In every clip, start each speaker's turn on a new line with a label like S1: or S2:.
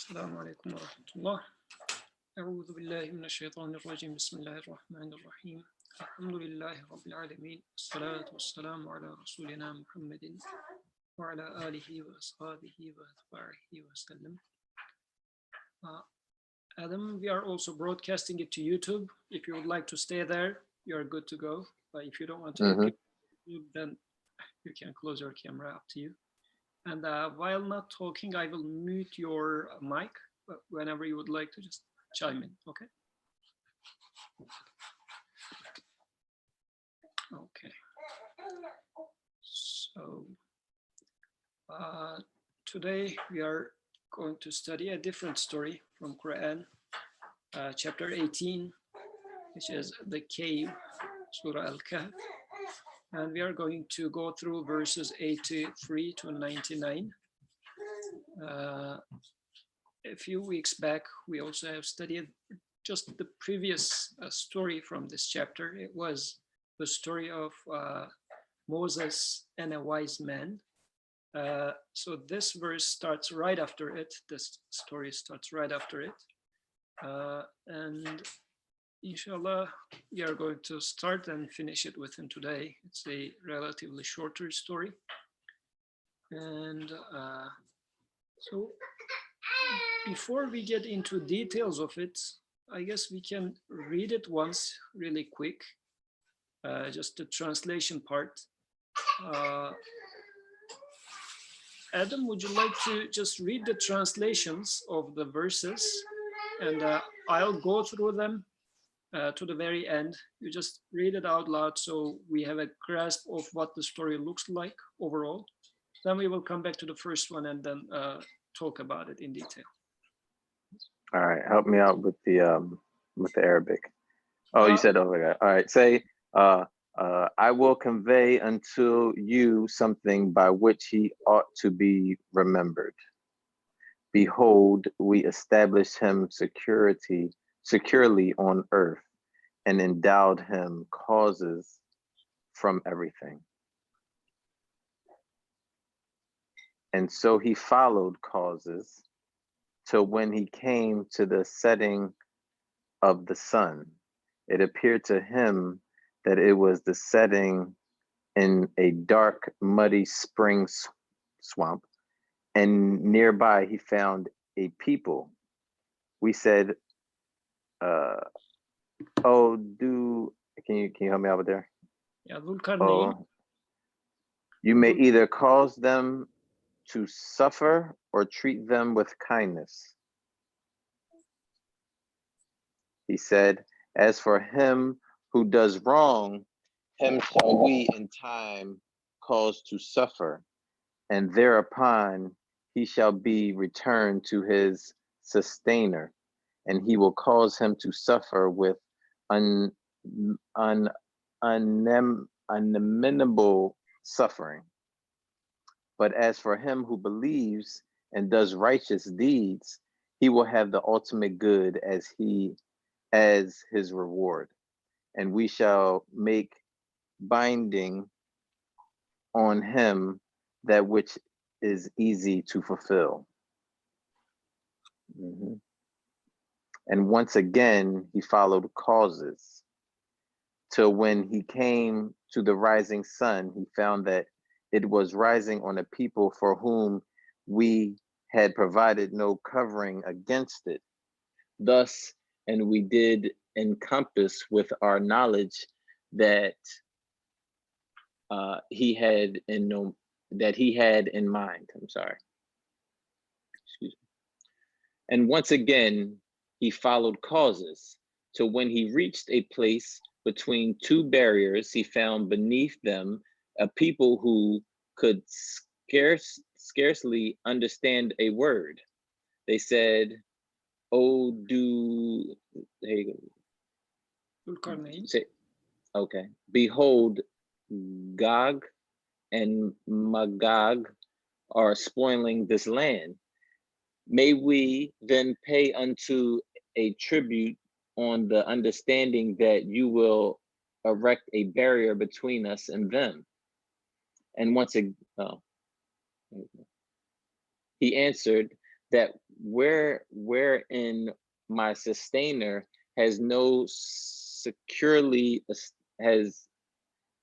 S1: السلام عليكم ورحمة الله. أعوذ بالله من الشيطان الرجيم. بسم الله الرحمن الرحيم. الحمد لله رب العالمين. الصلاة والسلام على رسولنا محمد وعلى آله وأصحابه وأتباعه وسلم. Adam, we are also broadcasting it to YouTube. If you would like to stay there, you are good to go. But if you don't want to appear on YouTube, then you can close your camera, up to you. And while not talking, I will mute your mic whenever you would like to just chime in, okay? Okay. So today we are going to study a different story from Qur'an, chapter 18, which is the cave, Surah Al-Kahf. And we are going to go through verses 83 to 99. A few weeks back, we also have studied just the previous story from this chapter. It was the story of Moses and a wise man. So this verse starts right after it. This story starts right after it. And inshallah, we are going to start and finish it within today. It's a relatively shorter story. And so before we get into details of it, I guess we can read it once really quick, just the translation part. Adam, would you like to just read the translations of the verses, and I'll go through them to the very end. You just read it out loud so we have a grasp of what the story looks like overall. Then we will come back to the first one and then talk about it in detail.
S2: All right, help me out with the Arabic. Oh, you said over there. All right, say I will convey unto you something by which he ought to be remembered. Behold, we establish him securely on earth and endowed him causes from everything. And so he followed causes till when he came to the setting of the sun, it appeared to him that it was the setting in a dark, muddy spring swamp, and nearby he found a people. We said, oh, can you help me out with there?
S1: Yeah, Dhu'l Qarnayn.
S2: Oh, you may either cause them to suffer or treat them with kindness. He said, as for him who does wrong, him shall we in time cause to suffer, and thereupon he shall be returned to his sustainer, and he will cause him to suffer with unimaginable suffering. But as for him who believes and does righteous deeds, he will have the ultimate good as his reward. And we shall make binding on him that which is easy to fulfill. And once again, he followed causes till when he came to the rising sun, he found that it was rising on a people for whom we had provided no covering against it. Thus, and we did encompass with our knowledge that he had in mind. I'm sorry. Excuse me. And once again, he followed causes till when he reached a place between two barriers, he found beneath them a people who could scarcely understand a word. They said, "Oh, Dhu'l
S1: Qarnayn.
S2: Okay. Behold, Gog and Magog are spoiling this land. May we then pay unto a tribute on the understanding that you will erect a barrier between us and them." And once again, he answered, that wherein my sustainer has no securely has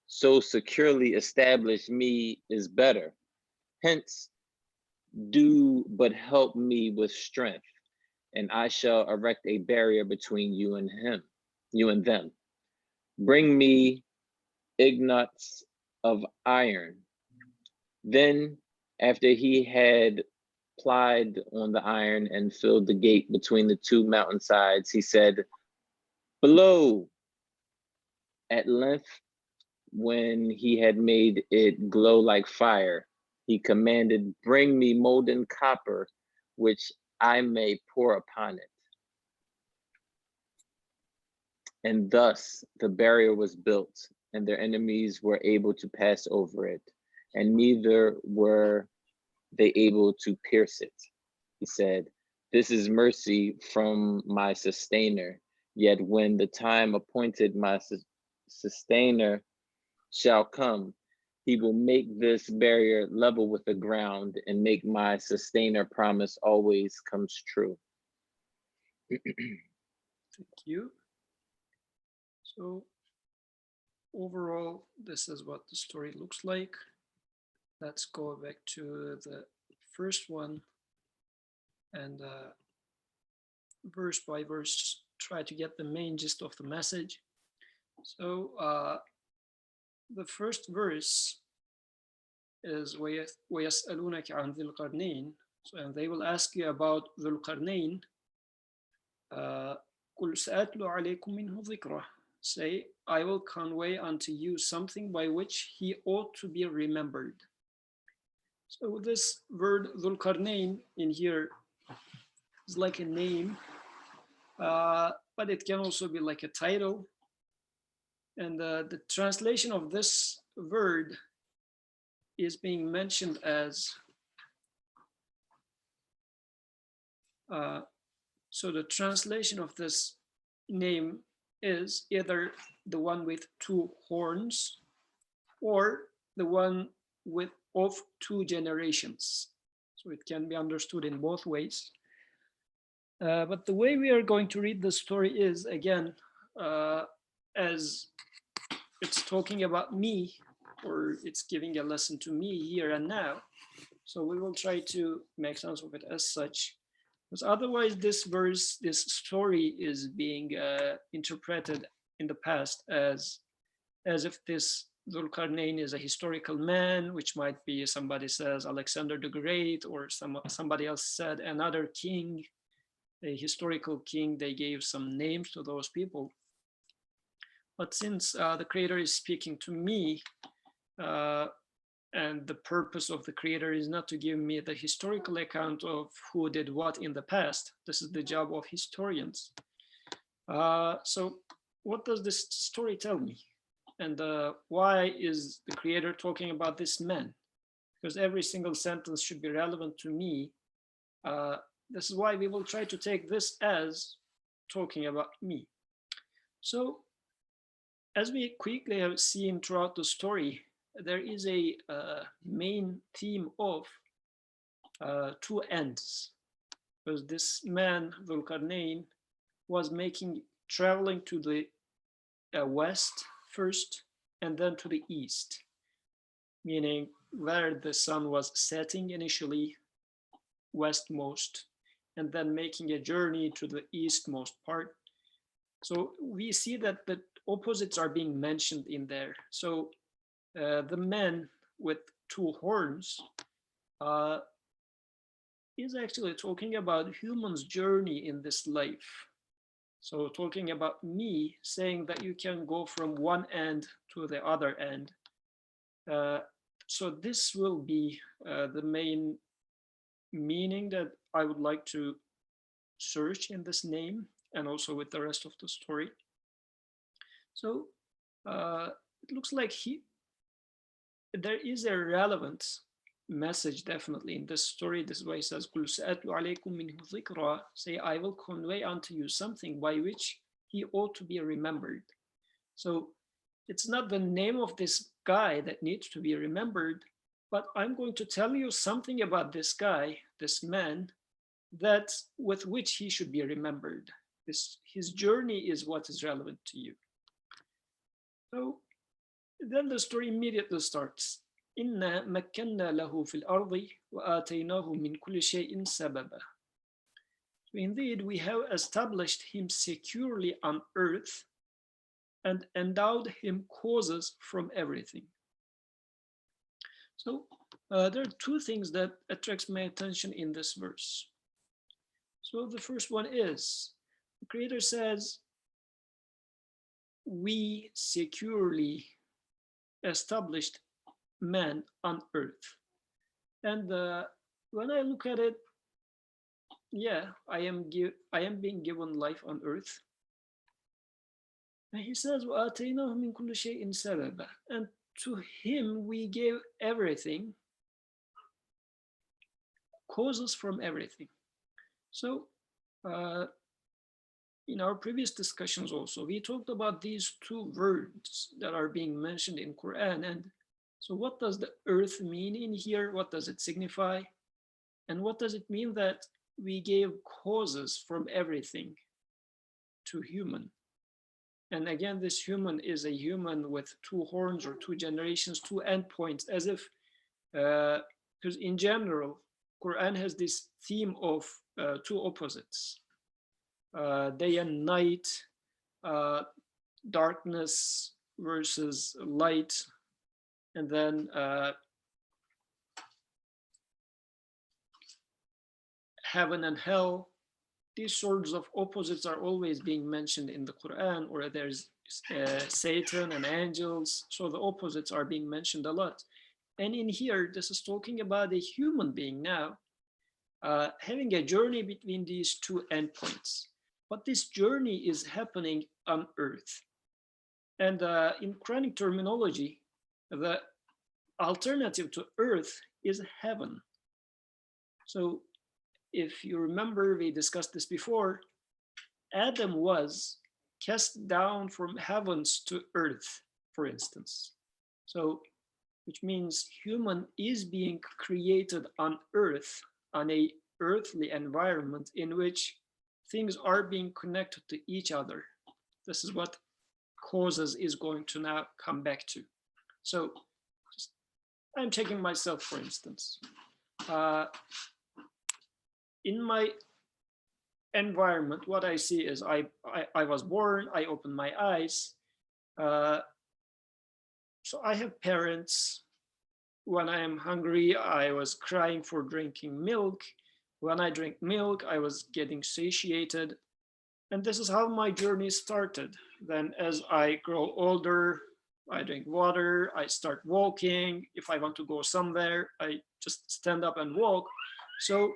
S2: so securely established me is better. Hence, do but help me with strength, and I shall erect a barrier between you and them. Bring me ingots of iron. Then, after he had plied on the iron and filled the gate between the two mountainsides, he said, "Below." At length, when he had made it glow like fire, he commanded, "Bring me molten copper, which I may pour upon it." And thus the barrier was built, and their enemies were able to pass over it, and neither were they able to pierce it. He said, "This is mercy from my sustainer. Yet when the time appointed my sustainer shall come, he will make this barrier level with the ground and make my sustainer promise always comes true."
S1: Thank you. So overall, this is what the story looks like. Let's go back to the first one and verse by verse try to get the main gist of the message. So the first verse is وَيَسْأَلُونَكَ عَنْ ذِي الْقَرْنَيْنِ. So, and they will ask you about Dhu'l Qarnayn. قُلْ سَأَتْلُ عَلَيْكُمْ مِنْهُ ذِكْرَهُ. Say, I will convey unto you something by which he ought to be remembered. So this word Dhu'l Qarnayn in here is like a name, but it can also be like a title. And the translation of this word is being mentioned as, so the translation of this name is either the one with two horns or the one with of two generations. So it can be understood in both ways. But the way we are going to read the story is, again, as it's talking about me, or it's giving a lesson to me here and now. So we will try to make sense of it as such. Because otherwise this verse, this story is being interpreted in the past as if this Dhu'l Qarnayn is a historical man, which might be, somebody says Alexander the Great, or somebody else said another king, a historical king. They gave some names to those people. But since the creator is speaking to me, and the purpose of the creator is not to give me the historical account of who did what in the past. This is the job of historians. So what does this story tell me? And why is the creator talking about this man? Because every single sentence should be relevant to me. This is why we will try to take this as talking about me. So as we quickly have seen throughout the story, there is a main theme of two ends. Because this man, Dhu'l Qarnayn, was traveling to the west first, and then to the east, meaning where the sun was setting initially, westmost, and then making a journey to the eastmost part. So we see that the opposites are being mentioned in there. So the man with two horns is actually talking about humans' journey in this life. So talking about me, saying that you can go from one end to the other end. So this will be the main meaning that I would like to search in this name, and also with the rest of the story. So it looks like there is a relevant message definitely in this story. This is why he says, say, I will convey unto you something by which he ought to be remembered. So it's not the name of this guy that needs to be remembered, but I'm going to tell you something about this guy, this man, that with which he should be remembered. His journey is what is relevant to you. So then the story immediately starts. إِنَّا مَكَّنَّا لَهُ فِي الْأَرْضِ وَآتَيْنَاهُ مِنْ كُلِّ شَيْءٍ سَبَبًا. So indeed, we have established him securely on earth and endowed him causes from everything. So there are two things that attracts my attention in this verse. So the first one is, the Creator says, we securely established man on earth. And when I look at it, yeah, I am being given life on earth. And he says, وَآتَيْنَاهُ مِنْ كُلِّ شَيْءٍ سَبَبًا. And to him we gave everything, causes from everything. So in our previous discussions also, we talked about these two words that are being mentioned in Quran. And so what does the earth mean in here? What does it signify? And what does it mean that we gave causes from everything to human? And again, this human is a human with two horns or two generations, two endpoints, as if, because in general, Quran has this theme of two opposites, day and night, darkness versus light, and then heaven and hell. These sorts of opposites are always being mentioned in the Quran, or there's Satan and angels. So the opposites are being mentioned a lot. And in here, this is talking about a human being now having a journey between these two endpoints. But this journey is happening on earth. And in Quranic terminology, the alternative to earth is heaven. So if you remember, we discussed this before, Adam was cast down from heavens to earth, for instance. So, which means human is being created on earth, on a earthly environment in which things are being connected to each other. This is what causes is going to now come back to. So I'm taking myself, for instance. In my environment, what I see is I was born, I opened my eyes. So I have parents. When I am hungry, I was crying for drinking milk. When I drink milk, I was getting satiated. And this is how my journey started. Then as I grow older, I drink water, I start walking. If I want to go somewhere, I just stand up and walk. So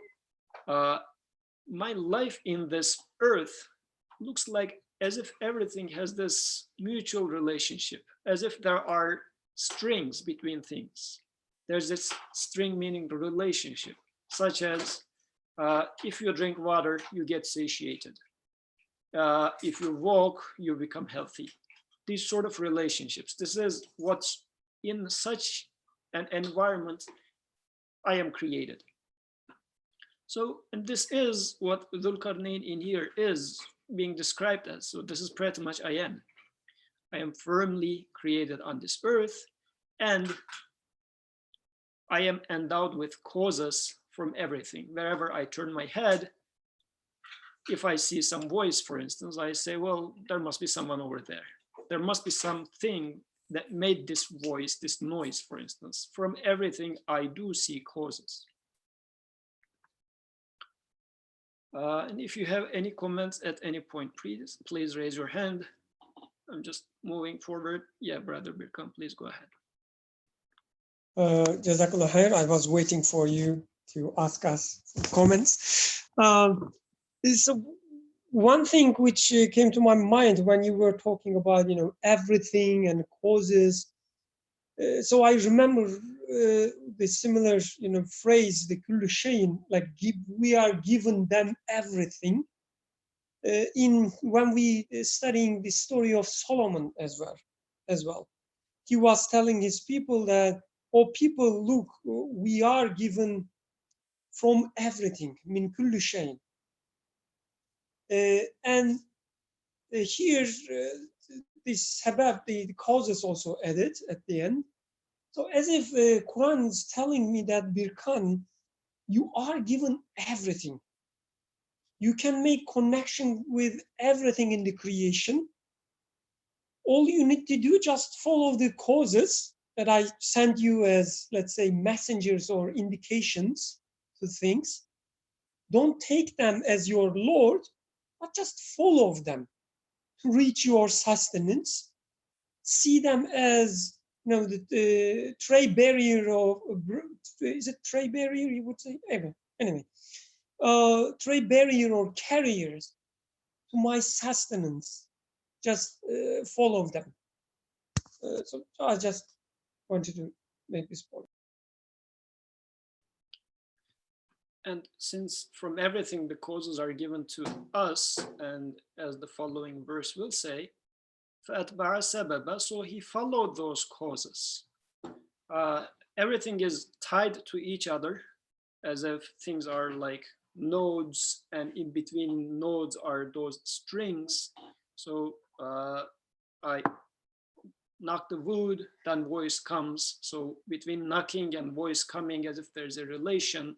S1: my life in this earth looks like as if everything has this mutual relationship, as if there are strings between things. There's this string meaning the relationship, such as if you drink water, you get satiated. If you walk, you become healthy. These sort of relationships. This is what's in such an environment I am created. So, and this is what Dhu'l Qarnayn in here is being described as. So this is pretty much I am. I am firmly created on this earth, and I am endowed with causes from everything. Wherever I turn my head, if I see some voice, for instance, I say, well, there must be someone over there. There must be something that made this voice, this noise, for instance. From everything, I do see causes. And if you have any comments at any point, please raise your hand. I'm just moving forward. Yeah, Brother Birkan, please go ahead.
S3: Jazakallah khair. I was waiting for you to ask us comments. So one thing which came to my mind when you were talking about, everything and causes. So I remember the similar, phrase, the kullu shayin, like we are given them everything. When we studying the story of Solomon as well, he was telling his people that, oh people, look, we are given from everything, min kulli shay. And here, this sabab, the causes also added at the end. So as if Quran is telling me that Birkan, you are given everything. You can make connection with everything in the creation. All you need to do, just follow the causes that I send you as, let's say, messengers or indications to things. Don't take them as your Lord, but just follow them to reach your sustenance. See them as, you know, the tray barrier of, is it tray barrier you would say? Anyway, tray barrier or carriers to my sustenance. Just follow them. So I just wanted to make this point.
S1: And since from everything the causes are given to us, and as the following verse will say, فَأَتْبَعَ سَبَبًا, so he followed those causes. Everything is tied to each other, as if things are like nodes, and in between nodes are those strings. So I knock the wood, then voice comes. So between knocking and voice coming, as if there's a relation,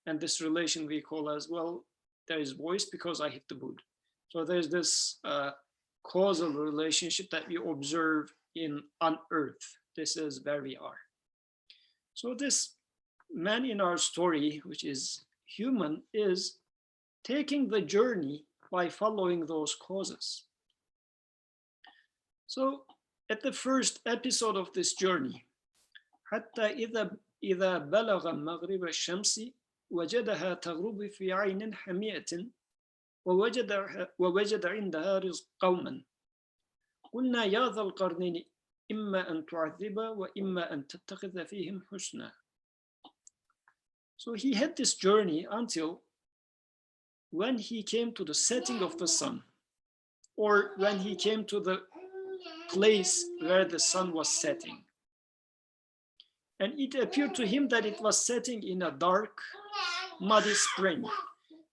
S1: and this relation we call as, well, there is voice because I hit the wood. So there's this causal relationship that we observe on earth. This is where we are. So this man in our story, which is human, is taking the journey by following those causes. So at the first episode of this journey, حتى إذا بلغ مغرب الشمس وجدها تغرب في عين حمية ووجد عندها رزق قوما قلنا يا ذا القرنين إما أن تعذب وإما أن تتخذ فيهم حسنا. So he had this journey until when he came to the setting of the sun, or when he came to the place where the sun was setting. And it appeared to him that it was setting in a dark, muddy spring.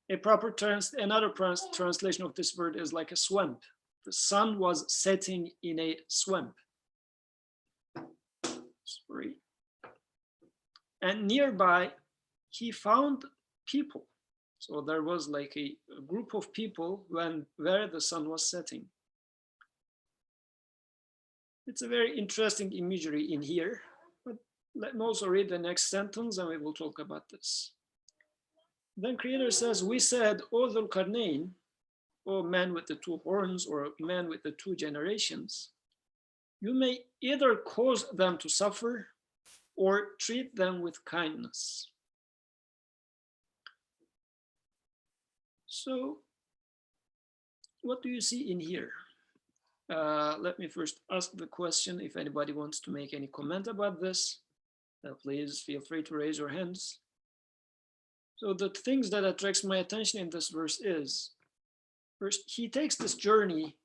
S1: Another translation of this word is like a swamp. The sun was setting in a swamp. Sorry. And nearby, he found people. So there was like a group of people where the sun was setting. It's a very interesting imagery in here, but let me also read the next sentence and we will talk about this. Then Creator says, we said, O Dhu'l Qarnayn, O man with the two horns, or man with the two generations, you may either cause them to suffer or treat them with kindness. So what do you see in here? Let me first ask the question. If anybody wants to make any comment about this, please feel free to raise your hands. So the things that attracts my attention in this verse is, first, he takes this journey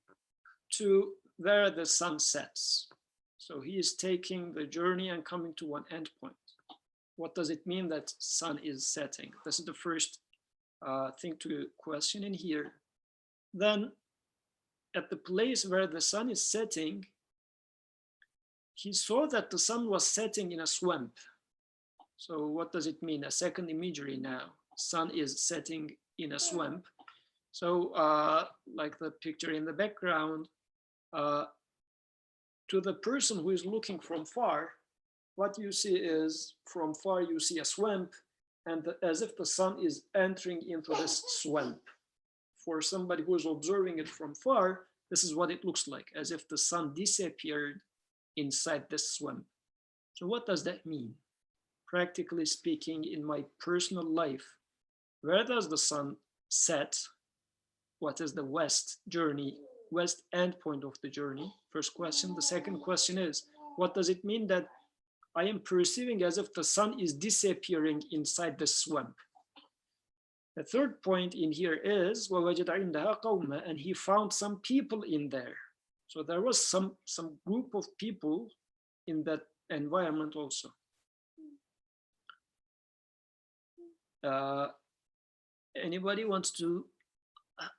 S1: to where the sun sets. So he is taking the journey and coming to one endpoint. What does it mean that sun is setting? This is the first thing to question in here. Then at the place where the sun is setting, he saw that the sun was setting in a swamp. So what does it mean? A second imagery now. Sun is setting in a swamp. So like the picture in the background, to the person who is looking from far, what you see is, from far you see a swamp, and as if the sun is entering into this swamp. For somebody who is observing it from far, this is what it looks like, as if the sun disappeared inside this swamp. So what does that mean? Practically speaking, in my personal life, where does the sun set? What is the west end point of the journey? First question. The second question is, what does it mean that I am perceiving as if the sun is disappearing inside the swamp? The third point in here is, and he found some people in there. So there was some group of people in that environment also. Uh, anybody wants to,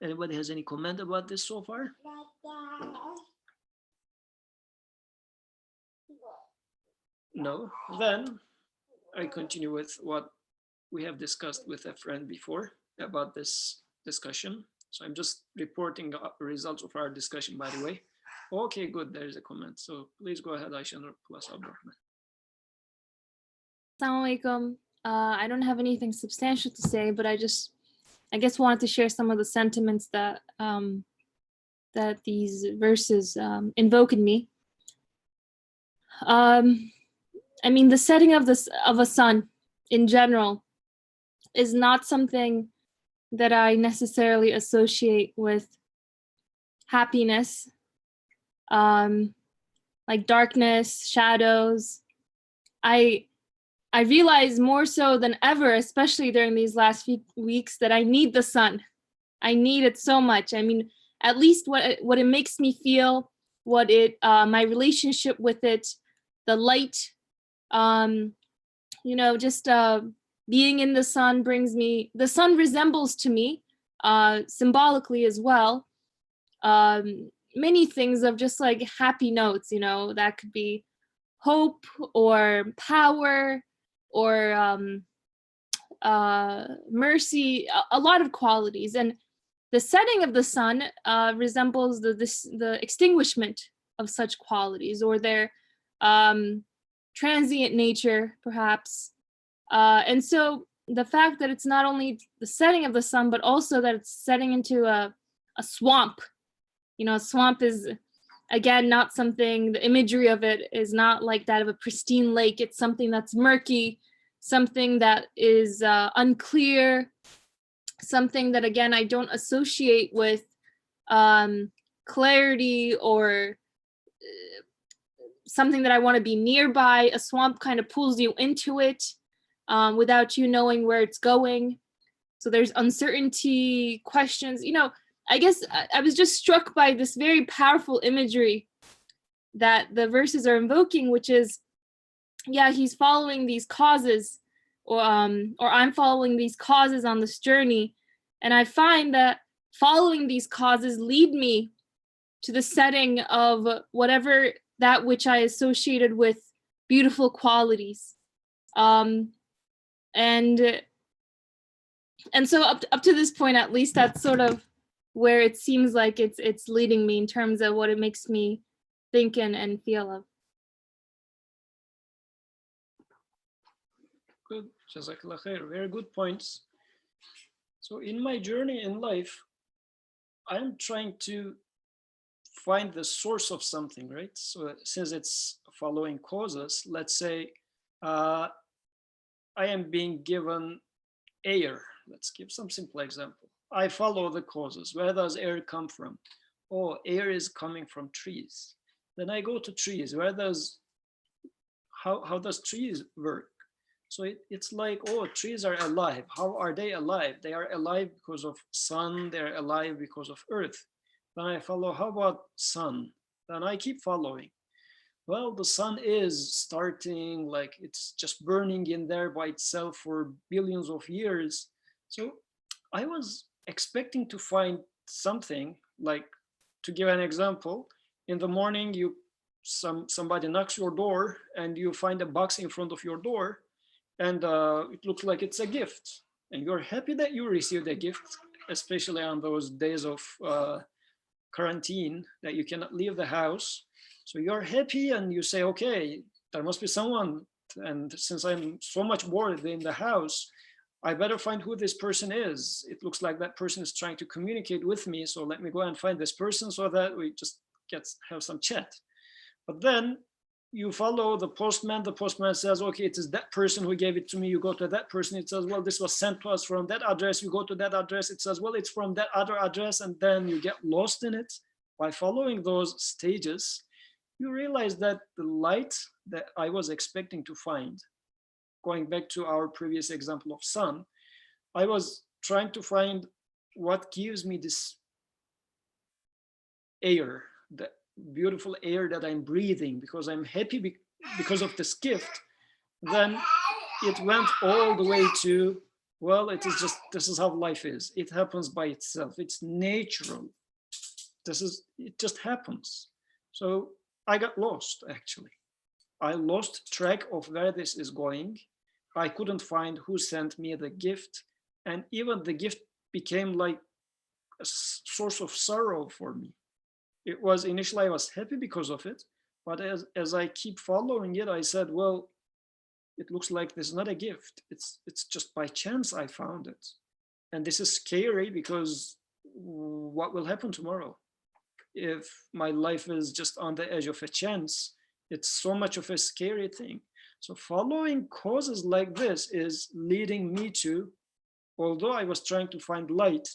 S1: anybody has any comment about this so far? No, then I continue with what we have discussed with a friend before about this discussion. So I'm just reporting the results of our discussion, by the way. Okay, good, there's a comment. So please go ahead, Aisha plus Abdurrahman.
S4: Assalamu alaikum. I don't have anything substantial to say, but I guess wanted to share some of the sentiments that that these verses invoke in me. I mean, the setting of a sun in general is not something that I necessarily associate with happiness, like darkness, shadows. I realize more so than ever, especially during these last few weeks, that I need the sun. I need it so much. I mean, at least what it makes me feel, what it my relationship with it, the light, you know, just being in the sun brings me. The sun resembles to me, symbolically as well, many things of just like happy notes. You know, that could be hope or power or mercy, a lot of qualities. And the setting of the sun resembles the extinguishment of such qualities, or their transient nature, perhaps. And so the fact that it's not only the setting of the sun, but also that it's setting into a swamp. You know, a swamp is, again, not something, the imagery of it is not like that of a pristine lake. It's something that's murky, something that is unclear, something that, again, I don't associate with clarity or something that I want to be nearby. A swamp kind of pulls you into it without you knowing where it's going. So there's uncertainty, questions, you know. I guess I was just struck by this very powerful imagery that the verses are invoking, which is, yeah, he's following these causes, or I'm following these causes on this journey. And I find that following these causes lead me to the setting of whatever that which I associated with beautiful qualities. And so up to this point, at least, that's sort of where it seems like it's leading me in terms of what it makes me think and feel of.
S1: Good, Jazakallah khair, very good points. So in my journey in life, I'm trying to find the source of something, right? So since it's following causes, let's say I am being given air. Let's give some simple example. I follow the causes. Where does air come from? Oh, air is coming from trees. Then I go to trees. How does trees work? So it's like, oh, trees are alive. How are they alive? They are alive because of sun. They're alive because of earth. Then I follow, how about sun? Then I keep following. Well, the sun is starting, like it's just burning in there by itself for billions of years. So I was expecting to find something, like, to give an example, in the morning somebody knocks your door and you find a box in front of your door, and it looks like it's a gift, and you're happy that you received a gift, especially on those days of quarantine that you cannot leave the house. So you're happy and you say, okay, there must be someone, and since I'm so much bored in the house, I better find who this person is. It looks like that person is trying to communicate with me, so let me go and find this person so that we just have some chat. But then you follow the postman says, okay, it is that person who gave it to me. You go to that person, it says, well, this was sent to us from that address. You go to that address, it says, well, it's from that other address, and then you get lost in it. By following those stages, you realize that the light that I was expecting to find, going back to our previous example of sun, I was trying to find what gives me this air, the beautiful air that I'm breathing, because I'm happy because of this gift. Then it went all the way to well, it is just, this is how life is. It happens by itself. It's natural. It just happens. So I got lost, actually. I lost track of where this is going. I couldn't find who sent me the gift. And even the gift became like a source of sorrow for me. It was initially, I was happy because of it. But as I keep following it, I said, well, it looks like this is not a gift. It's just by chance I found it. And this is scary because what will happen tomorrow? If my life is just on the edge of a chance, it's so much of a scary thing. So following causes like this is leading me to, although I was trying to find light,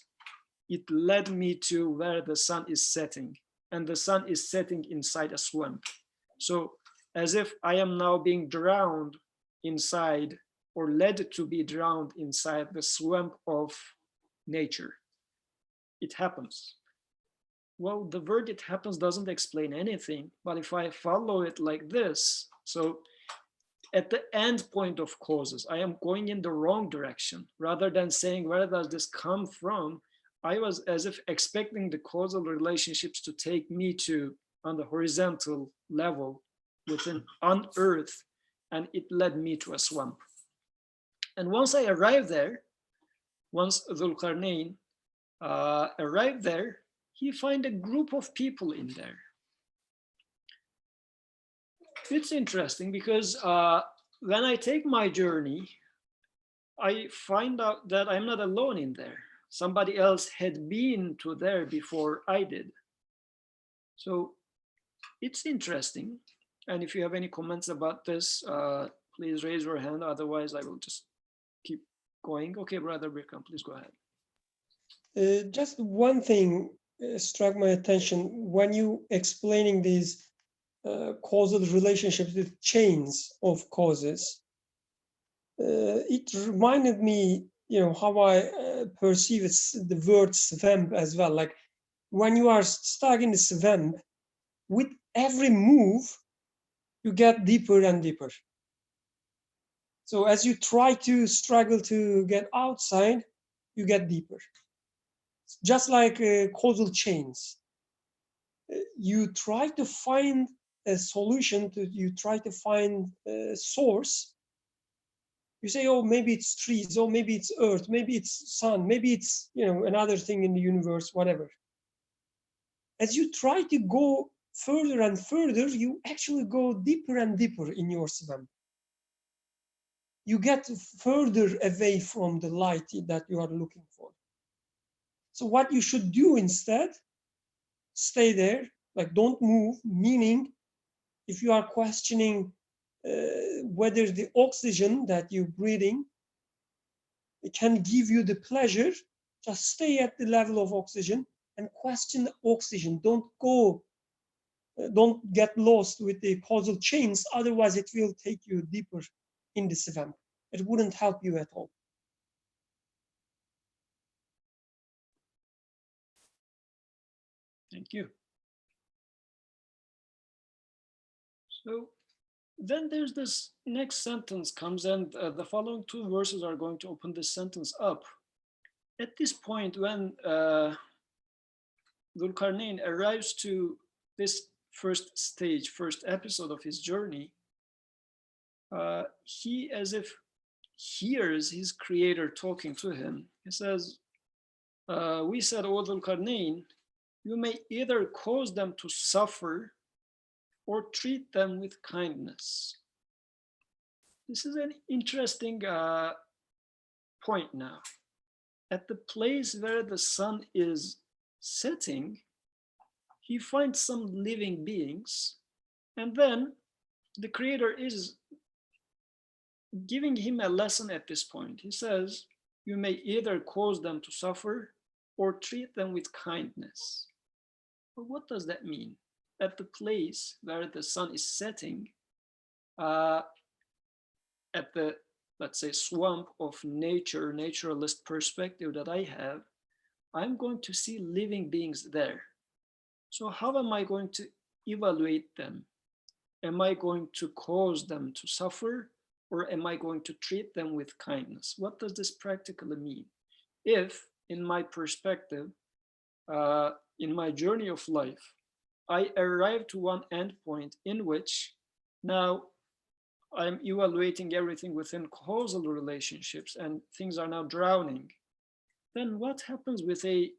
S1: it led me to where the sun is setting, and the sun is setting inside a swamp. So as if I am now being drowned inside, or led to be drowned inside the swamp of nature. It happens. Well, the word "it happens" doesn't explain anything, but if I follow it like this, so at the end point of causes, I am going in the wrong direction. Rather than saying, where does this come from? I was as if expecting the causal relationships to take me to on the horizontal level within on earth, and it led me to a swamp. And once I arrived there, once Dhu'l Qarnayn arrived there, he find a group of people in there. It's interesting because when I take my journey, I find out that I'm not alone in there. Somebody else had been to there before I did. So it's interesting. And if you have any comments about this, please raise your hand. Otherwise, I will just keep going. Okay, Brother Birkan, please go ahead.
S3: Just one thing struck my attention when you explaining these causal relationships with chains of causes. It reminded me, how I perceive the word swamp as well. Like when you are stuck in the swamp, with every move, you get deeper and deeper. So as you try to struggle to get outside, you get deeper. Just like causal chains. You try to find a solution, you try to find a source. You say, oh, maybe it's trees, oh, maybe it's earth, maybe it's sun, maybe it's another thing in the universe, whatever. As you try to go further and further, you actually go deeper and deeper in your swamp. You get further away from the light that you are looking for. So what you should do instead, stay there, like don't move, meaning if you are questioning whether the oxygen that you're breathing it can give you the pleasure, just stay at the level of oxygen and question the oxygen. Don't get lost with the causal chains, otherwise it will take you deeper in the swamp. It wouldn't help you at all.
S1: Thank you. So then there's this next sentence comes, and the following two verses are going to open this sentence up. At this point, when Dhu'l Qarnayn arrives to this first stage, first episode of his journey, he as if hears his creator talking to him. He says, we said, O Dhu'l Qarnayn, you may either cause them to suffer or treat them with kindness. This is an interesting point now. At the place where the sun is setting, he finds some living beings, and then the creator is giving him a lesson at this point. He says, you may either cause them to suffer or treat them with kindness. But what does that mean? At the place where the sun is setting, at the, let's say, swamp of nature, naturalist perspective that I have, I'm going to see living beings there. So how am I going to evaluate them? Am I going to cause them to suffer, or am I going to treat them with kindness? What does this practically mean? If, in my perspective, in my journey of life, I arrive to one endpoint in which now I'm evaluating everything within causal relationships and things are now drowning, then what happens with a,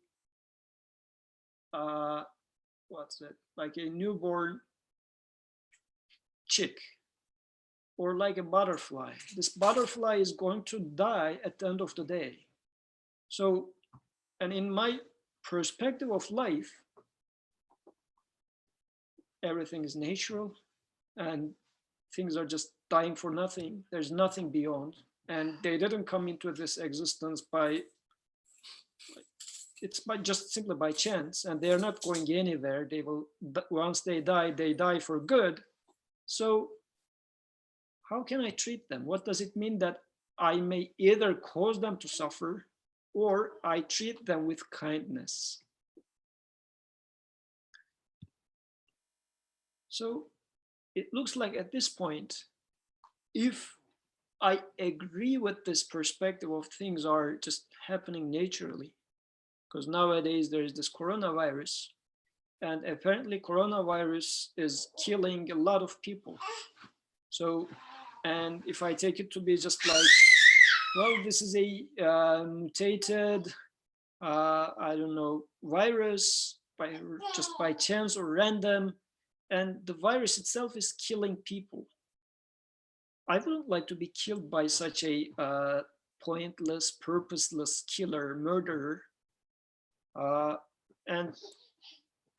S1: like a newborn chick or like a butterfly? This butterfly is going to die at the end of the day. So, and in my perspective of life, everything is natural and things are just dying for nothing. There's nothing beyond. And they didn't come into this existence by, it's by just simply by chance, and they're not going anywhere. They will, once they die for good. So how can I treat them? What does it mean that I may either cause them to suffer or I treat them with kindness? So it looks like at this point, if I agree with this perspective of things are just happening naturally, because nowadays there is this coronavirus, and apparently coronavirus is killing a lot of people. So, and if I take it to be just like, well, this is a mutated, I don't know, virus just by chance or random, and the virus itself is killing people. I wouldn't like to be killed by such a pointless, purposeless killer, murderer. And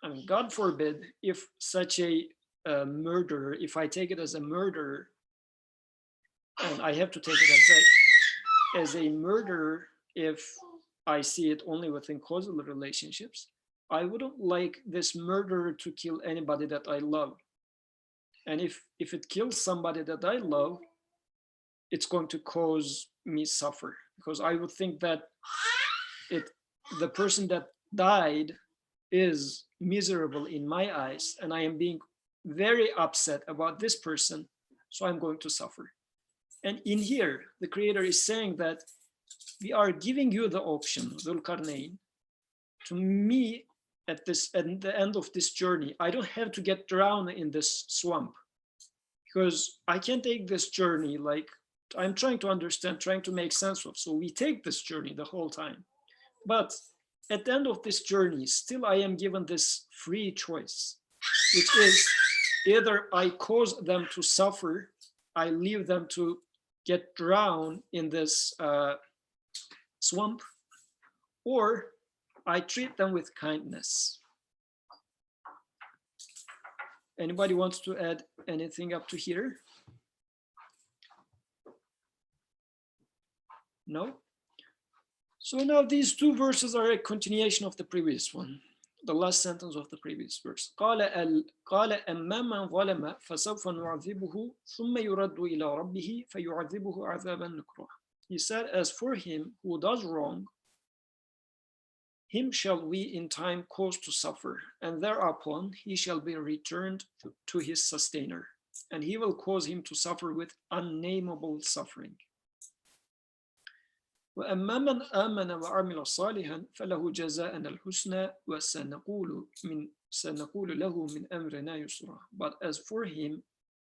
S1: I mean, God forbid, if such a murderer, if I take it as a murderer, and I have to take it as a murderer, if I see it only within causal relationships, I wouldn't like this murderer to kill anybody that I love. And if it kills somebody that I love, it's going to cause me suffer, because I would think that the person that died is miserable in my eyes, and I am being very upset about this person, so I'm going to suffer. And in here, the creator is saying that we are giving you the option, Dhu'l Qarnayn, to me at the end of this journey. I don't have to get drowned in this swamp, because I can take this journey like I'm trying to understand, trying to make sense of. So we take this journey the whole time. But at the end of this journey, still I am given this free choice, which is either I cause them to suffer, I leave them to get drowned in this swamp, or I treat them with kindness. Anybody wants to add anything up to here? No? So now these two verses are a continuation of the previous one, the last sentence of the previous verse. قال أما من ظلم فسوف نعذبه ثم يرد إلى ربه فيعذبه عذابا نكرا. He said, as for him who does wrong, him shall we in time cause to suffer, and thereupon he shall be returned to his sustainer, and he will cause him to suffer with unnameable suffering. وأما من آمن وعمل صالحا فله جزاء الحسنى وسنقول له من أمرنا يسرا. But as for him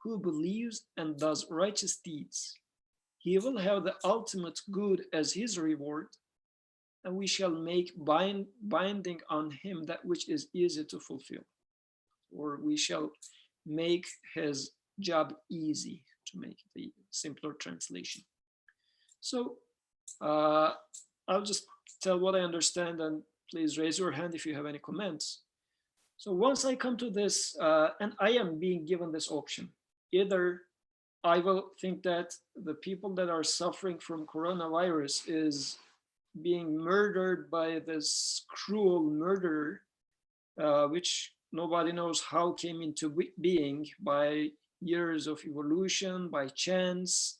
S1: who believes and does righteous deeds, he will have the ultimate good as his reward, and we shall make binding on him that which is easy to fulfill, or we shall make his job easy, to make the simpler translation. So I'll just tell what I understand, and please raise your hand if you have any comments. So once I come to this, and I am being given this option, either I will think that the people that are suffering from coronavirus is being murdered by this cruel murderer, which nobody knows how came into being, by years of evolution, by chance,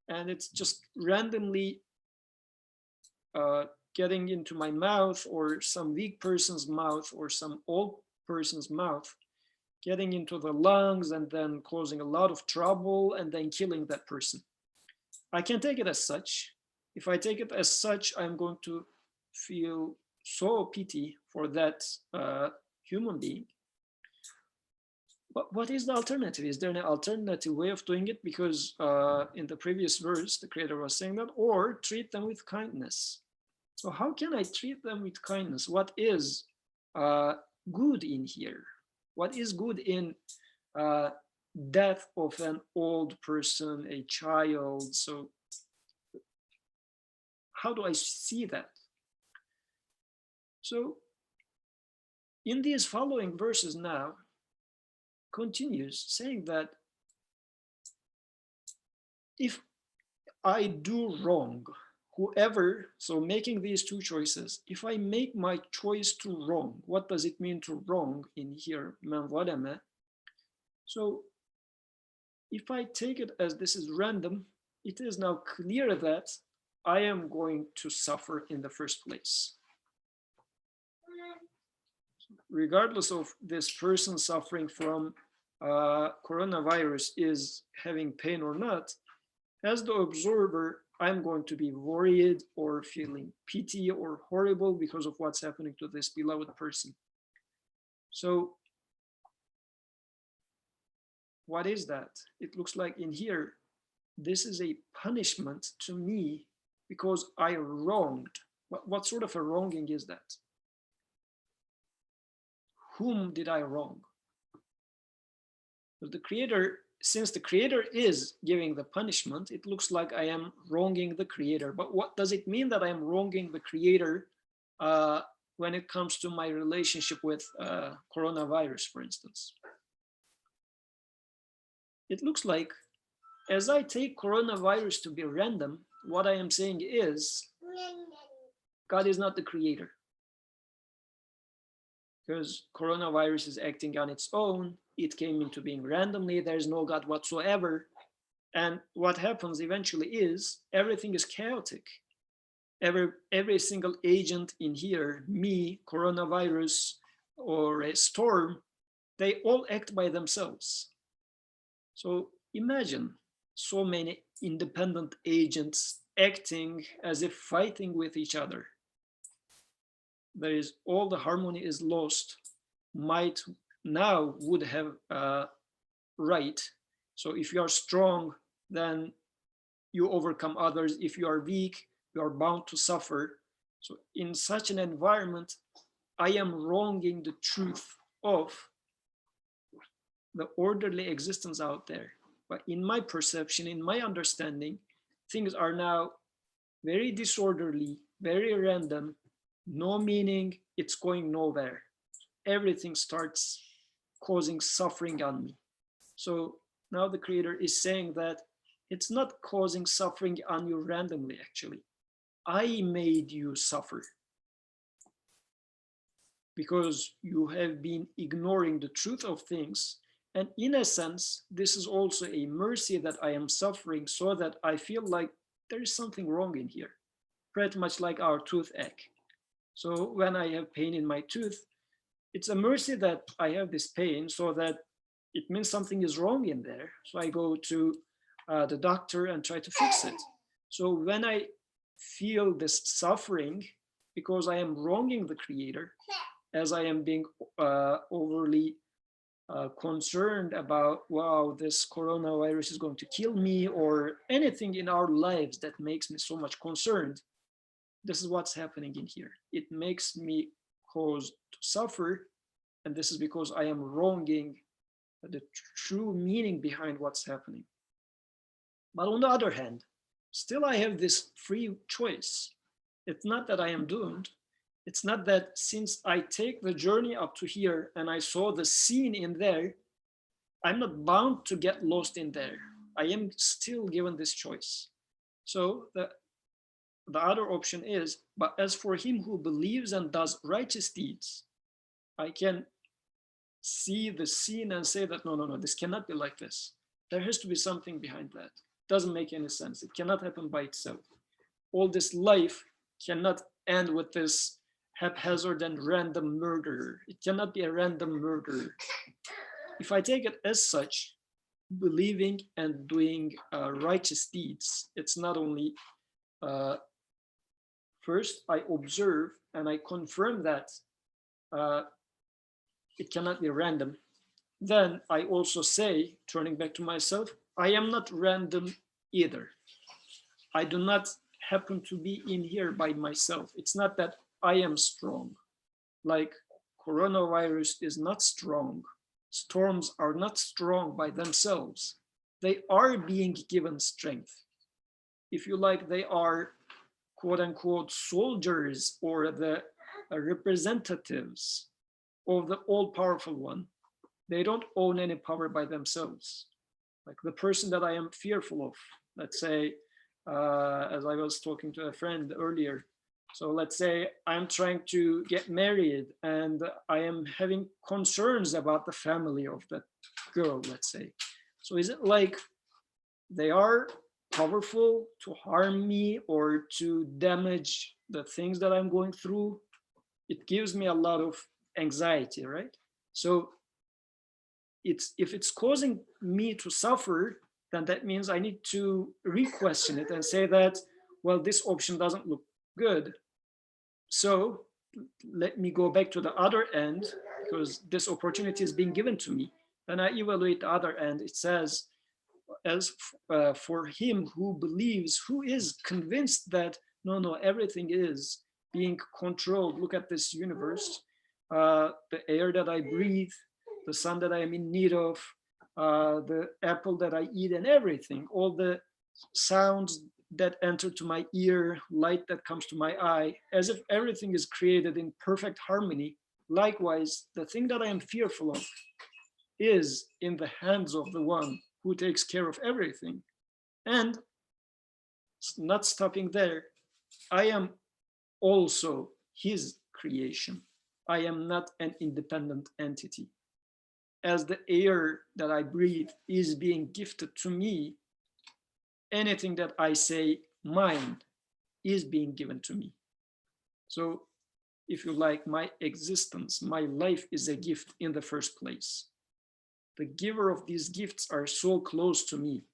S1: and it's just randomly getting into my mouth, or some weak person's mouth, or some old person's mouth, getting into the lungs and then causing a lot of trouble and then killing that person. I can take it as such. If I take it as such, I'm going to feel so pity for that human being. But what is the alternative? Is there an alternative way of doing it? Because in the previous verse, the Creator was saying that, or treat them with kindness. So how can I treat them with kindness? What is good in here? What is good in death of an old person, a child? So how do I see that? So in these following verses now, continues saying that if I do wrong, whoever, so making these two choices, if I make my choice to wrong, what does it mean to wrong in here? Man zalama. So if I take it as this is random, it is now clear that I am going to suffer in the first place. Regardless of this person suffering from coronavirus is having pain or not, as the observer, I'm going to be worried or feeling pity or horrible because of what's happening to this beloved person. So what is that? It looks like in here, this is a punishment to me because I wronged. What sort of a wronging is that? Whom did I wrong? But the Creator, since the Creator is giving the punishment, it looks like I am wronging the Creator. But what does it mean that I am wronging the Creator when it comes to my relationship with coronavirus, for instance? It looks like as I take coronavirus to be random, what I am saying is God is not the Creator. Because coronavirus is acting on its own. It came into being randomly. There's no God whatsoever. And what happens eventually is everything is chaotic. Every single agent in here, me, coronavirus, or a storm, they all act by themselves. So imagine so many independent agents acting as if fighting with each other. There is all the harmony is lost. Might now would have right. So if you are strong, then you overcome others. If you are weak, you are bound to suffer. So in such an environment, I am wronging the truth of the orderly existence out there. But in my perception, in my understanding, things are now very disorderly, very random, no meaning, it's going nowhere. Everything starts causing suffering on me. So now the Creator is saying that it's not causing suffering on you randomly, actually. I made you suffer because you have been ignoring the truth of things. And in a sense, this is also a mercy that I am suffering so that I feel like there is something wrong in here, pretty much like our toothache. So when I have pain in my tooth, it's a mercy that I have this pain so that it means something is wrong in there. So I go to the doctor and try to fix it. So when I feel this suffering because I am wronging the Creator, as I am being overly concerned about, wow, this coronavirus is going to kill me, or anything in our lives that makes me so much concerned, this is what's happening in here. It makes me cause to suffer, and this is because I am wronging the true meaning behind what's happening. But on the other hand, still I have this free choice. It's not that I am doomed. It's not that since I take the journey up to here and I saw the scene in there, I'm not bound to get lost in there. I am still given this choice. So the other option is, but as for him who believes and does righteous deeds, I can see the scene and say that, no, this cannot be like this. There has to be something behind that. Doesn't make any sense. It cannot happen by itself. All this life cannot end with this haphazard and random murder. It cannot be a random murder. If I take it as such, believing and doing righteous deeds. It's not only first I observe and I confirm that it cannot be random. Then I also say, turning back to myself, I am not random either. I do not happen to be in here by myself. It's not that I am strong. Like coronavirus is not strong. Storms are not strong by themselves. They are being given strength. If you like, they are quote unquote soldiers or the representatives of the all-powerful one. They don't own any power by themselves. Like the person that I am fearful of, let's say, as I was talking to a friend earlier, so let's say I'm trying to get married and I am having concerns about the family of that girl, let's say. So is it like they are powerful to harm me or to damage the things that I'm going through? It gives me a lot of anxiety, right? So if it's causing me to suffer, then that means I need to re-question it and say that, well, this option doesn't look good. So let me go back to the other end because this opportunity is being given to me. Then I evaluate the other end. It says, as for him who believes, who is convinced that, no, everything is being controlled. Look at this universe, the air that I breathe, the sun that I am in need of, the apple that I eat and everything, all the sounds that enter to my ear, light that comes to my eye, as if everything is created in perfect harmony. Likewise, the thing that I am fearful of is in the hands of the one who takes care of everything. And not stopping there, I am also his creation. I am not an independent entity. As the air that I breathe is being gifted to me, anything that I say mine is being given to me. So if you like, my existence, my life is a gift in the first place. The giver of these gifts are so close to me.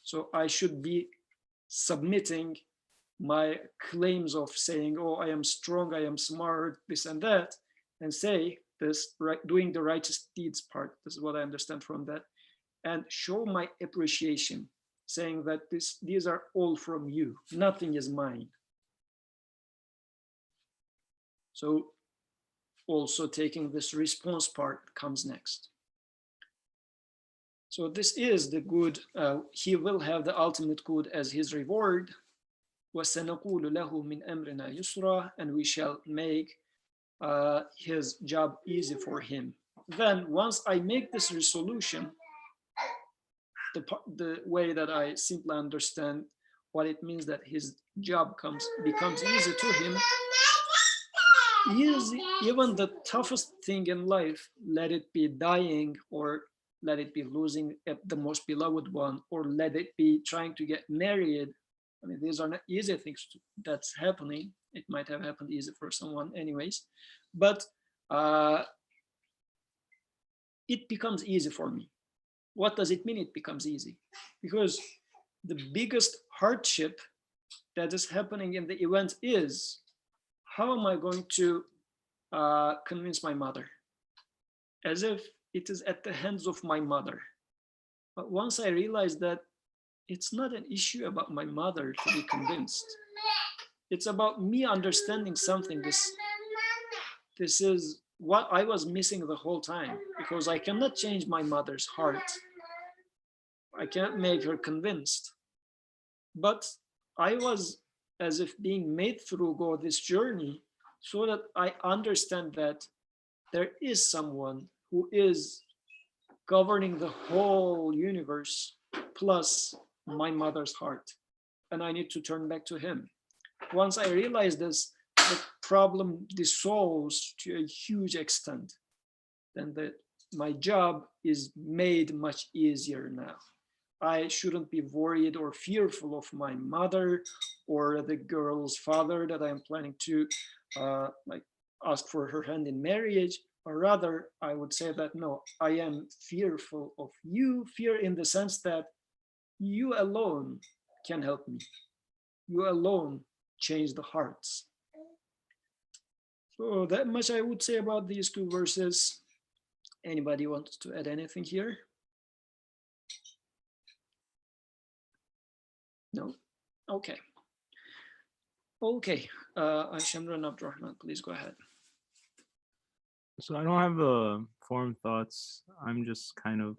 S1: So I should be submitting my claims of saying, oh, I am strong, I am smart, this and that, and say this, right, doing the righteous deeds part. This is what I understand from that. And show my appreciation, saying that these are all from you. Nothing is mine. So also taking this response part comes next. So this is the good. He will have the ultimate good as his reward. وَسَنَقُولُ لَهُ مِنْ أَمْرِنَا يُسْرًا, and we shall make his job easy for him. Then once I make this resolution, the way that I simply understand what it means that his job becomes easy to him, even the toughest thing in life, let it be dying, or let it be losing the most beloved one, or let it be trying to get married. I mean, these are not easy things that's happening. It might have happened easy for someone anyways, but it becomes easy for me. What does it mean it becomes easy? Because the biggest hardship that is happening in the event is, how am I going to convince my mother? As if it is at the hands of my mother. But once I realize that it's not an issue about my mother to be convinced, it's about me understanding something. This is what I was missing the whole time, because I cannot change my mother's heart. I can't make her convinced. But I was as if being made through this journey so that I understand that there is someone who is governing the whole universe plus my mother's heart. And I need to turn back to him. Once I realize this, the problem dissolves to a huge extent. Then my job is made much easier now. I shouldn't be worried or fearful of my mother or the girl's father that I'm planning to ask for her hand in marriage. or rather, I would say that no, I am fearful of you, fear in the sense that you alone can help me. You alone change the hearts. So that much I would say about these two verses. Anybody wants to add anything here? No? Okay. Okay, Shamra and Abdurrahman, please go ahead.
S5: So I don't have formed thoughts. I'm just kind of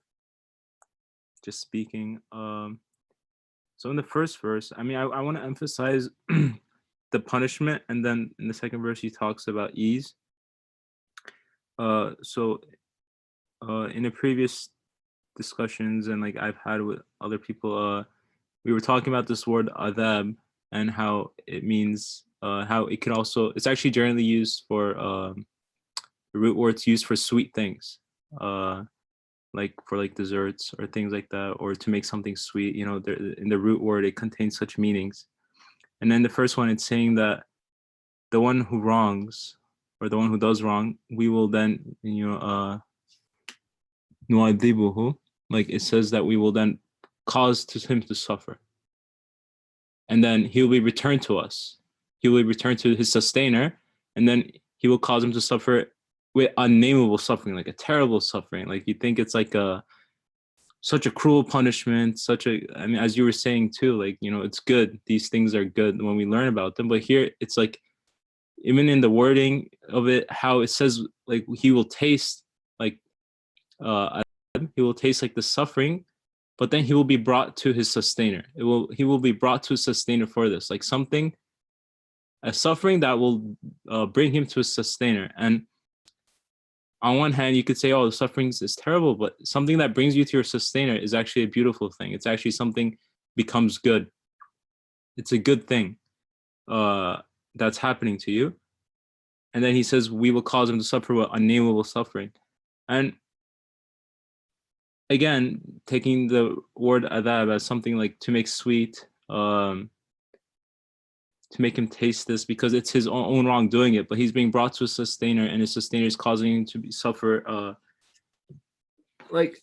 S5: just speaking. So in the first verse, I mean, I want to emphasize the punishment, and then in the second verse, he talks about ease. So in the previous discussions and like I've had with other people, we were talking about this word adab and how it means, how it could also, it's actually generally used for the root words used for sweet things, like for like desserts or things like that, or to make something sweet. You know, in the root word, it contains such meanings. And then the first one, it's saying that the one who wrongs or the one who does wrong, we will then, you know, nu'adhibuhu, like it says that we will then cause him to suffer. And then he will be returned to us. He will return to his sustainer, and then he will cause him to suffer with unnameable suffering, like a terrible suffering. Like you think it's like such a cruel punishment, I mean, as you were saying too, like, you know, it's good. These things are good when we learn about them. But here it's like, even in the wording of it, how it says like he will taste like, he will taste like the suffering, but then he will be brought to his sustainer. He will be brought to his sustainer for this, like something, a suffering that will bring him to his sustainer. And on one hand, you could say, oh, the suffering is terrible, but something that brings you to your sustainer is actually a beautiful thing. It's actually something becomes good. It's a good thing that's happening to you. And then he says, we will cause him to suffer with unnameable suffering. And again, taking the word adab as something like to make sweet, to make him taste this, because it's his own wrong doing it, but he's being brought to a sustainer, and his sustainer is causing him to suffer. Like,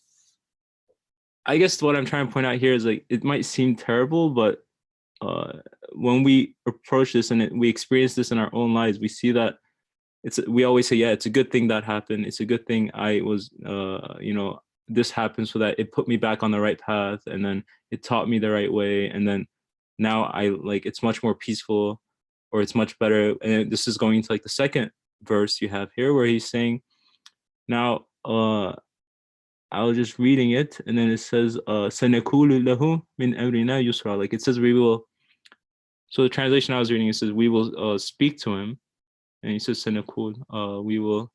S5: I guess what I'm trying to point out here is like, it might seem terrible, but when we approach this and we experience this in our own lives, we see that we always say, yeah, it's a good thing that happened. It's a good thing I was, you know, this happened so that it put me back on the right path, and then it taught me the right way, and then now I like, it's much more peaceful, or it's much better. And this is going to like the second verse you have here, where he's saying, now I was just reading it, and then it says sanakulu lahu min amrina yusra, like it says we will. So the translation I was reading, it says we will speak to him, and he says sanakul, we will.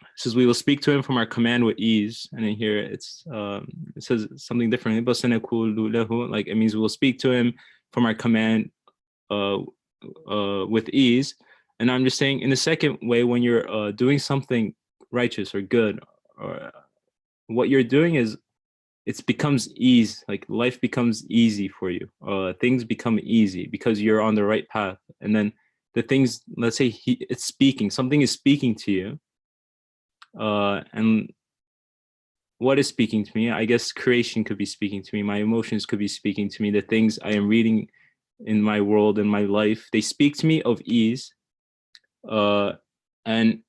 S5: It says we will speak to him from our command with ease, and then here it says something differently. But sanakulu lahu, like it means we will speak to him from our command with ease. And I'm just saying, in the second way, when you're doing something righteous or good, or what you're doing is, it becomes ease, like life becomes easy for you. Things become easy because you're on the right path. And then the things, let's say it's speaking, something is speaking to you. And what is speaking to me? I guess creation could be speaking to me. My emotions could be speaking to me. The things I am reading in my world and my life, they speak to me of ease. And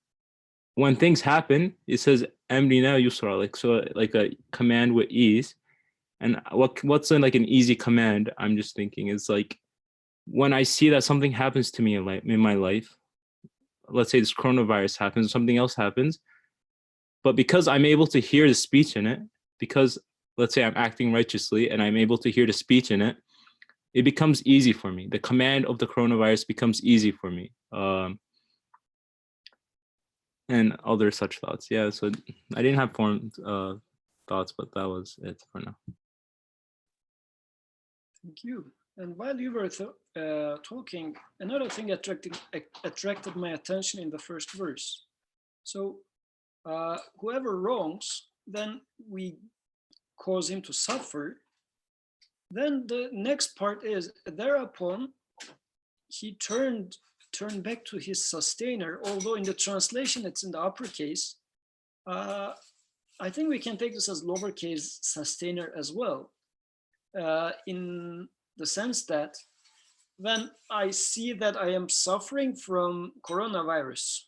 S5: when things happen, it says amrina yusra, like, so like a command with ease. And what's in like an easy command, I'm just thinking, is like when I see that something happens to me in my life, let's say this coronavirus happens, something else happens, but because I'm able to hear the speech in it, because let's say I'm acting righteously and I'm able to hear the speech in it, it becomes easy for me. The command of the coronavirus becomes easy for me. And other such thoughts. Yeah, so I didn't have formed thoughts, but that was it for now.
S1: Thank you. And while you were talking, another thing attracted my attention in the first verse. So whoever wrongs, then we cause him to suffer. Then the next part is, thereupon he turned turn back to his sustainer, although in the translation it's in the uppercase. I think we can take this as lowercase sustainer as well, in the sense that when I see that I am suffering from coronavirus,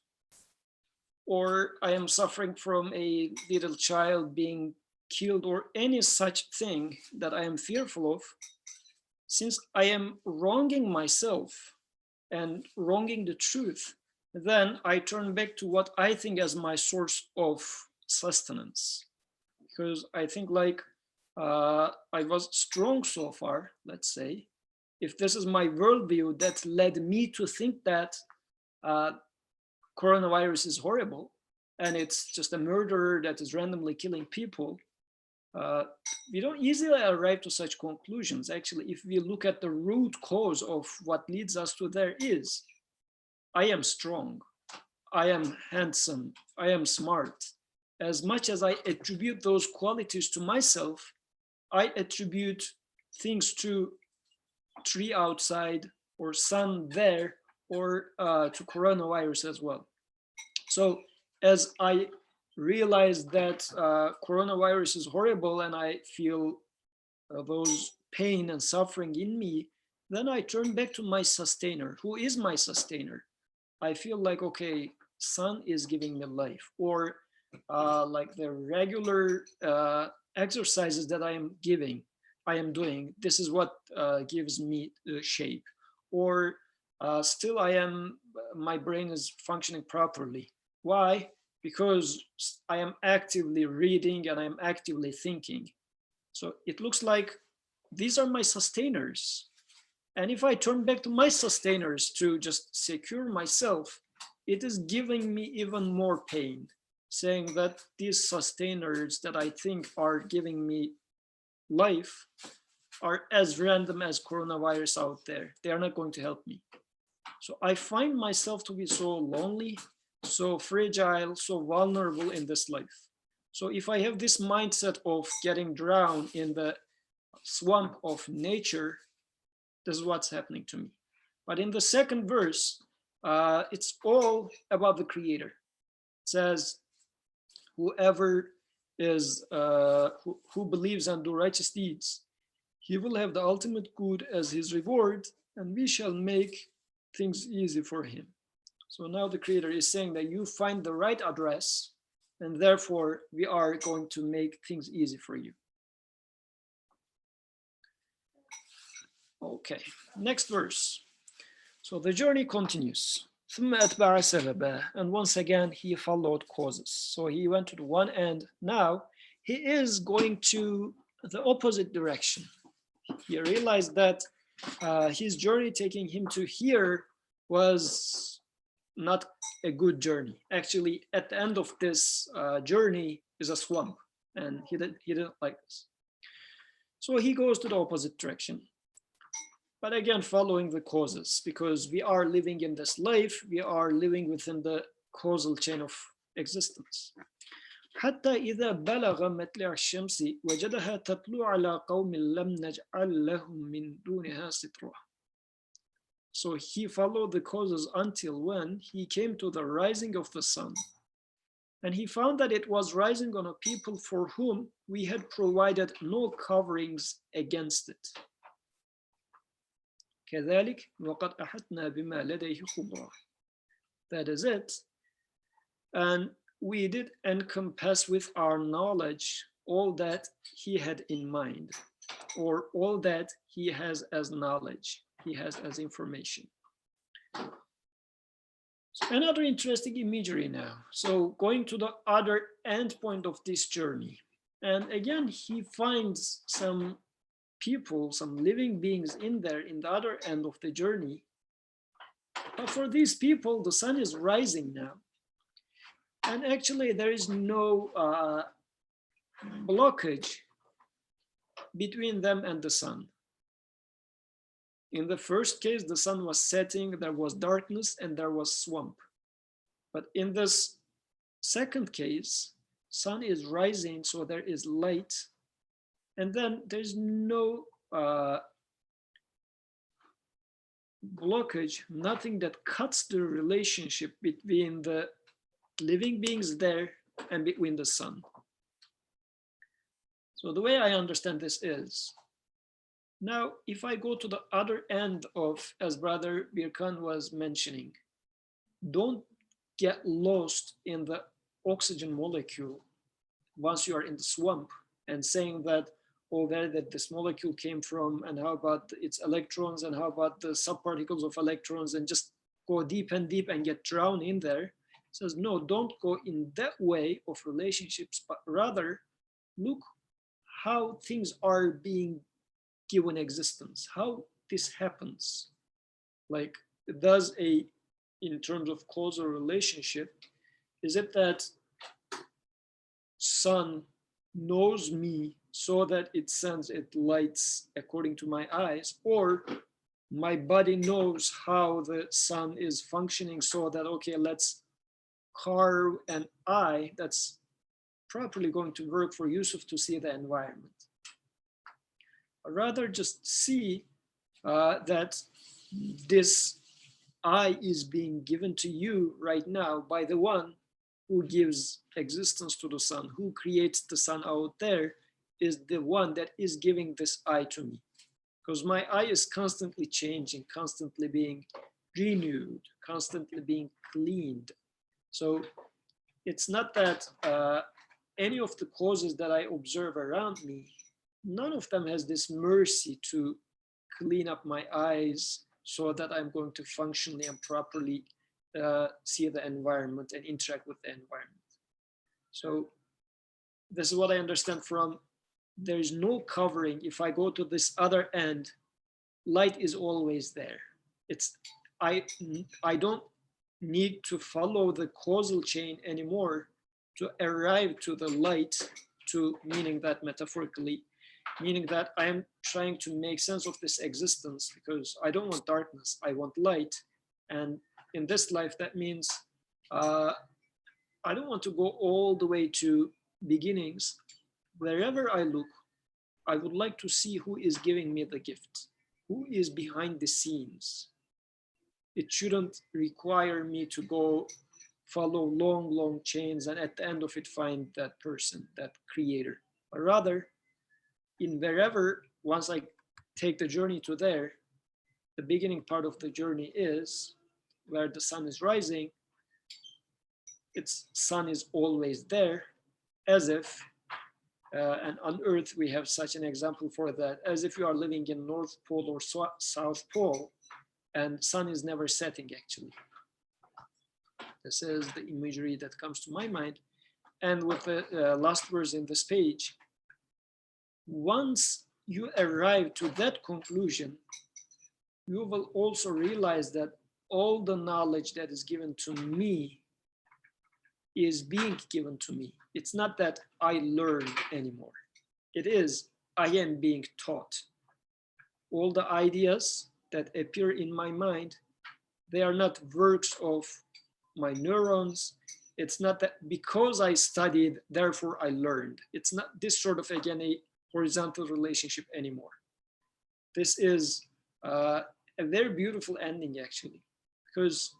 S1: or I am suffering from a little child being killed, or any such thing that I am fearful of, since I am wronging myself and wronging the truth, then I turn back to what I think as my source of sustenance. Because I think like I was strong so far, let's say, if this is my worldview that led me to think that coronavirus is horrible and it's just a murderer that is randomly killing people, we don't easily arrive to such conclusions. Actually, if we look at the root cause of what leads us to there is, I am strong, I am handsome, I am smart. As much as I attribute those qualities to myself, I attribute things to tree outside or sun there, or to coronavirus as well. So as I realize that coronavirus is horrible and I feel those pain and suffering in me, then I turn back to my sustainer. Who is my sustainer? I feel like, okay, sun is giving me life, or like the regular exercises that I am doing, this is what gives me shape, or still my brain is functioning properly. Why? Because I am actively reading and I'm actively thinking. So it looks like these are my sustainers. And if I turn back to my sustainers to just secure myself, it is giving me even more pain, saying that these sustainers that I think are giving me life are as random as coronavirus out there. They are not going to help me. So I find myself to be so lonely, so fragile, so vulnerable in this life. So if I have this mindset of getting drowned in the swamp of nature, this is what's happening to me. But in the second verse, it's all about the Creator. It says, whoever is who believes and do righteous deeds, he will have the ultimate good as his reward, and we shall make things easy for him. So now the Creator is saying that you find the right address, and therefore we are going to make things easy for you. Okay, next verse. So the journey continues. And once again, he followed causes. So he went to the one end. Now he is going to the opposite direction. He realized that his journey taking him to here was not a good journey. Actually, at the end of this journey is a swamp, and he didn't like this. So he goes to the opposite direction. But again, following the causes, because we are living in this life, we are living within the causal chain of existence. حتى إذا بلغ مطلع الشمس وجدها تطلع على قوم لم نجعل لهم من دونها سترا. So he followed the causes until when he came to the rising of the sun, and he found that it was rising on a people for whom we had provided no coverings against it. كذلك وقد أحطنا بما لديه خبرا. That is it. And we did encompass with our knowledge all that he had in mind, or all that he has as knowledge, he has as information. So another interesting imagery now. So going to the other end point of this journey. And again, he finds some people, some living beings in there in the other end of the journey. But for these people, the sun is rising now. And actually there is no blockage between them and the sun. In the first case, the sun was setting, there was darkness, and there was swamp. But in this second case, sun is rising, so there is light. And then there's no blockage, nothing that cuts the relationship between the living beings there and between the sun. So the way I understand this is, now if I go to the other end of, as Brother Birkan was mentioning, don't get lost in the oxygen molecule once you are in the swamp and saying that, oh, where did this molecule came from, and how about its electrons, and how about the subparticles of electrons, and just go deep and deep and get drowned in there. It says, no, don't go in that way of relationships, but rather look how things are being given existence, how this happens. Like, does in terms of causal relationship, is it that sun knows me so that it sends it lights according to my eyes, or my body knows how the sun is functioning so that, okay, let's carve an eye that's properly going to work for Yusuf to see the environment. Or rather just see that this eye is being given to you right now by the one who gives existence to the sun, who creates the sun out there, is the one that is giving this eye to me. Because my eye is constantly changing, constantly being renewed, constantly being cleaned. So it's not that any of the causes that I observe around me, none of them has this mercy to clean up my eyes so that I'm going to functionally and properly see the environment and interact with the environment. So this is what I understand from, there is no covering. If I go to this other end, light is always there. I don't need to follow the causal chain anymore to arrive to the light, to meaning that metaphorically, meaning that I am trying to make sense of this existence because I don't want darkness, I want light. And in this life, that means I don't want to go all the way to beginnings. Wherever I look, I would like to see who is giving me the gift, who is behind the scenes. It shouldn't require me to go follow long, long chains and at the end of it find that person, that creator. But rather, in wherever, once I take the journey to there, the beginning part of the journey is where the sun is rising. Its sun is always there, as if, and on Earth we have such an example for that, as if you are living in North Pole or South Pole, and sun is never setting actually. This is the imagery that comes to my mind. And with the last verse in this page, once you arrive to that conclusion, you will also realize that all the knowledge that is given to me is being given to me. It's not that I learn anymore. It is, I am being taught. All the ideas that appear in my mind, they are not works of my neurons. It's not that because I studied, therefore I learned. It's not this sort of, again, a horizontal relationship anymore. This is a very beautiful ending actually, because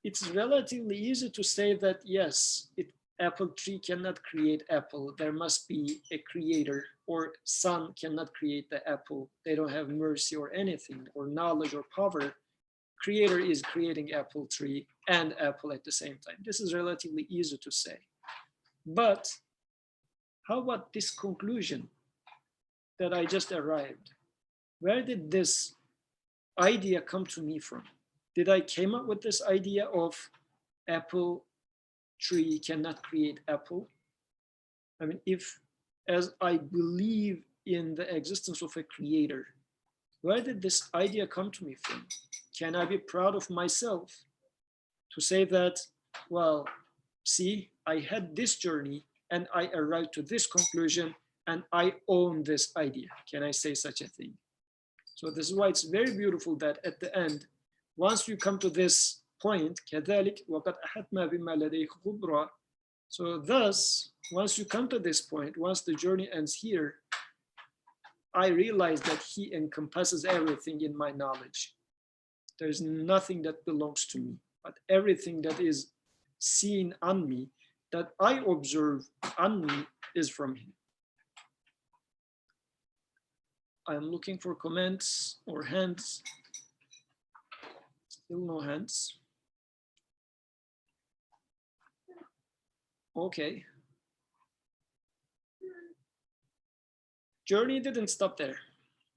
S1: it's relatively easy to say that, yes, apple tree cannot create apple. There must be a creator, or sun cannot create the apple. They don't have mercy or anything, or knowledge or power. Creator is creating apple tree and apple at the same time. This is relatively easy to say. But how about this conclusion that I just arrived? Where did this idea come to me from? Did I came up with this idea of apple tree cannot create apple? I mean, if, as I believe in the existence of a creator, where did this idea come to me from? Can I be proud of myself to say that, well, see, I had this journey and I arrived to this conclusion and I own this idea? Can I say such a thing? So this is why it's very beautiful that at the end, once you come to this point, so thus, once you come to this point, once the journey ends here, I realize that he encompasses everything in my knowledge. There's nothing that belongs to me, but everything that is seen on me, that I observe on me, is from him. I'm looking for comments or hands. Still no hands. Okay. Journey didn't stop there.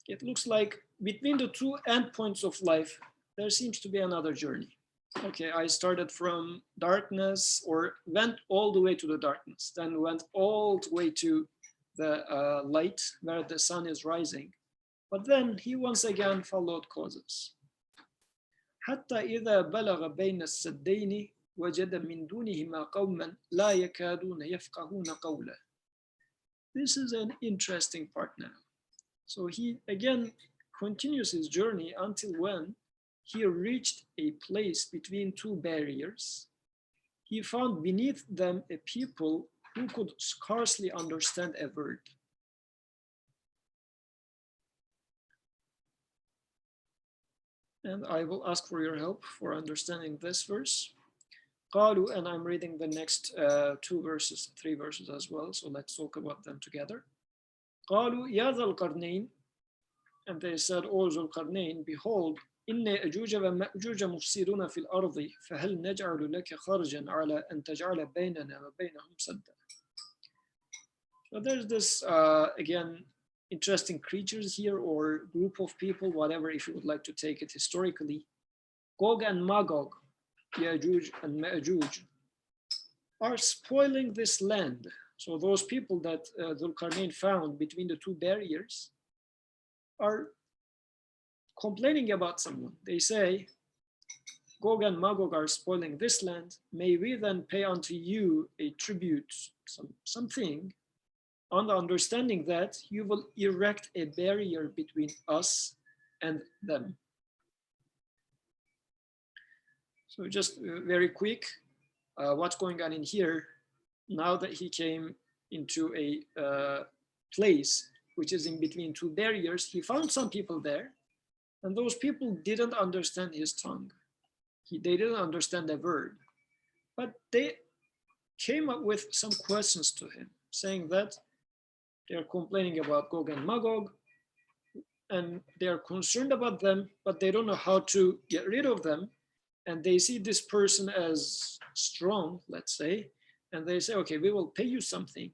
S1: It looks like between the two endpoints of life, there seems to be another journey. Okay, I started from darkness, or went all the way to the darkness, then went all the way to the light where the sun is rising. But then he once again followed causes. حتى إذا بلغ بين السدين وجد من دونهما قوما لا يكادون يفقهون قولا. This is an interesting part now. So he again continues his journey until when he reached a place between two barriers. He found beneath them a people who could scarcely understand a word. And I will ask for your help for understanding this verse. قالوا, and I'm reading the next three verses as well, so let's talk about them together. قالوا يا ذا القرنين, and they said, O Dhu'l Qarnayn, behold, إن أجوج ومأجوج مفسدون في الأرض فهل نجعل لك خرجا على أن تجعل بيننا وبينهم سدا. So there's this, again, interesting creatures here, or group of people, whatever, if you would like to take it historically. Gog and Magog, Ya'juj and Ma'juj, are spoiling this land. So those people that Dhu'l Qarnayn found between the two barriers are complaining about someone. They say, Gog and Magog are spoiling this land. May we then pay unto you a tribute, something, on the understanding that you will erect a barrier between us and them. So just very quick, what's going on in here, now that he came into a place which is in between two barriers, he found some people there, and those people didn't understand his tongue. They didn't understand the word, but they came up with some questions to him, saying that they're complaining about Gog and Magog, and they're concerned about them, but they don't know how to get rid of them. And they see this person as strong, let's say, and they say, okay, we will pay you something,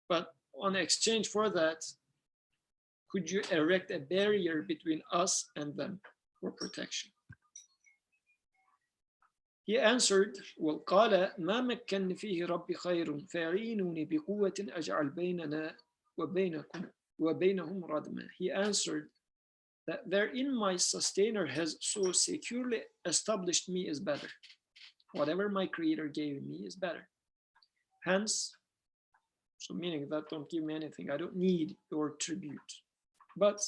S1: but on exchange for that, could you erect a barrier between us and them for protection? He answered, وَقَالَ مَا مَكَّنِّي فِيهِ رَبِّي خَيْرٌ فَأَعِينُونِي بِقُوَّةٍ أَجْعَلْ بَيْنَنَا وَبَيْنَهُمْ رَدْمًا. He answered that therein my sustainer has so securely established me is better. Whatever my creator gave me is better. Hence, so meaning that don't give me anything. I don't need your tribute, but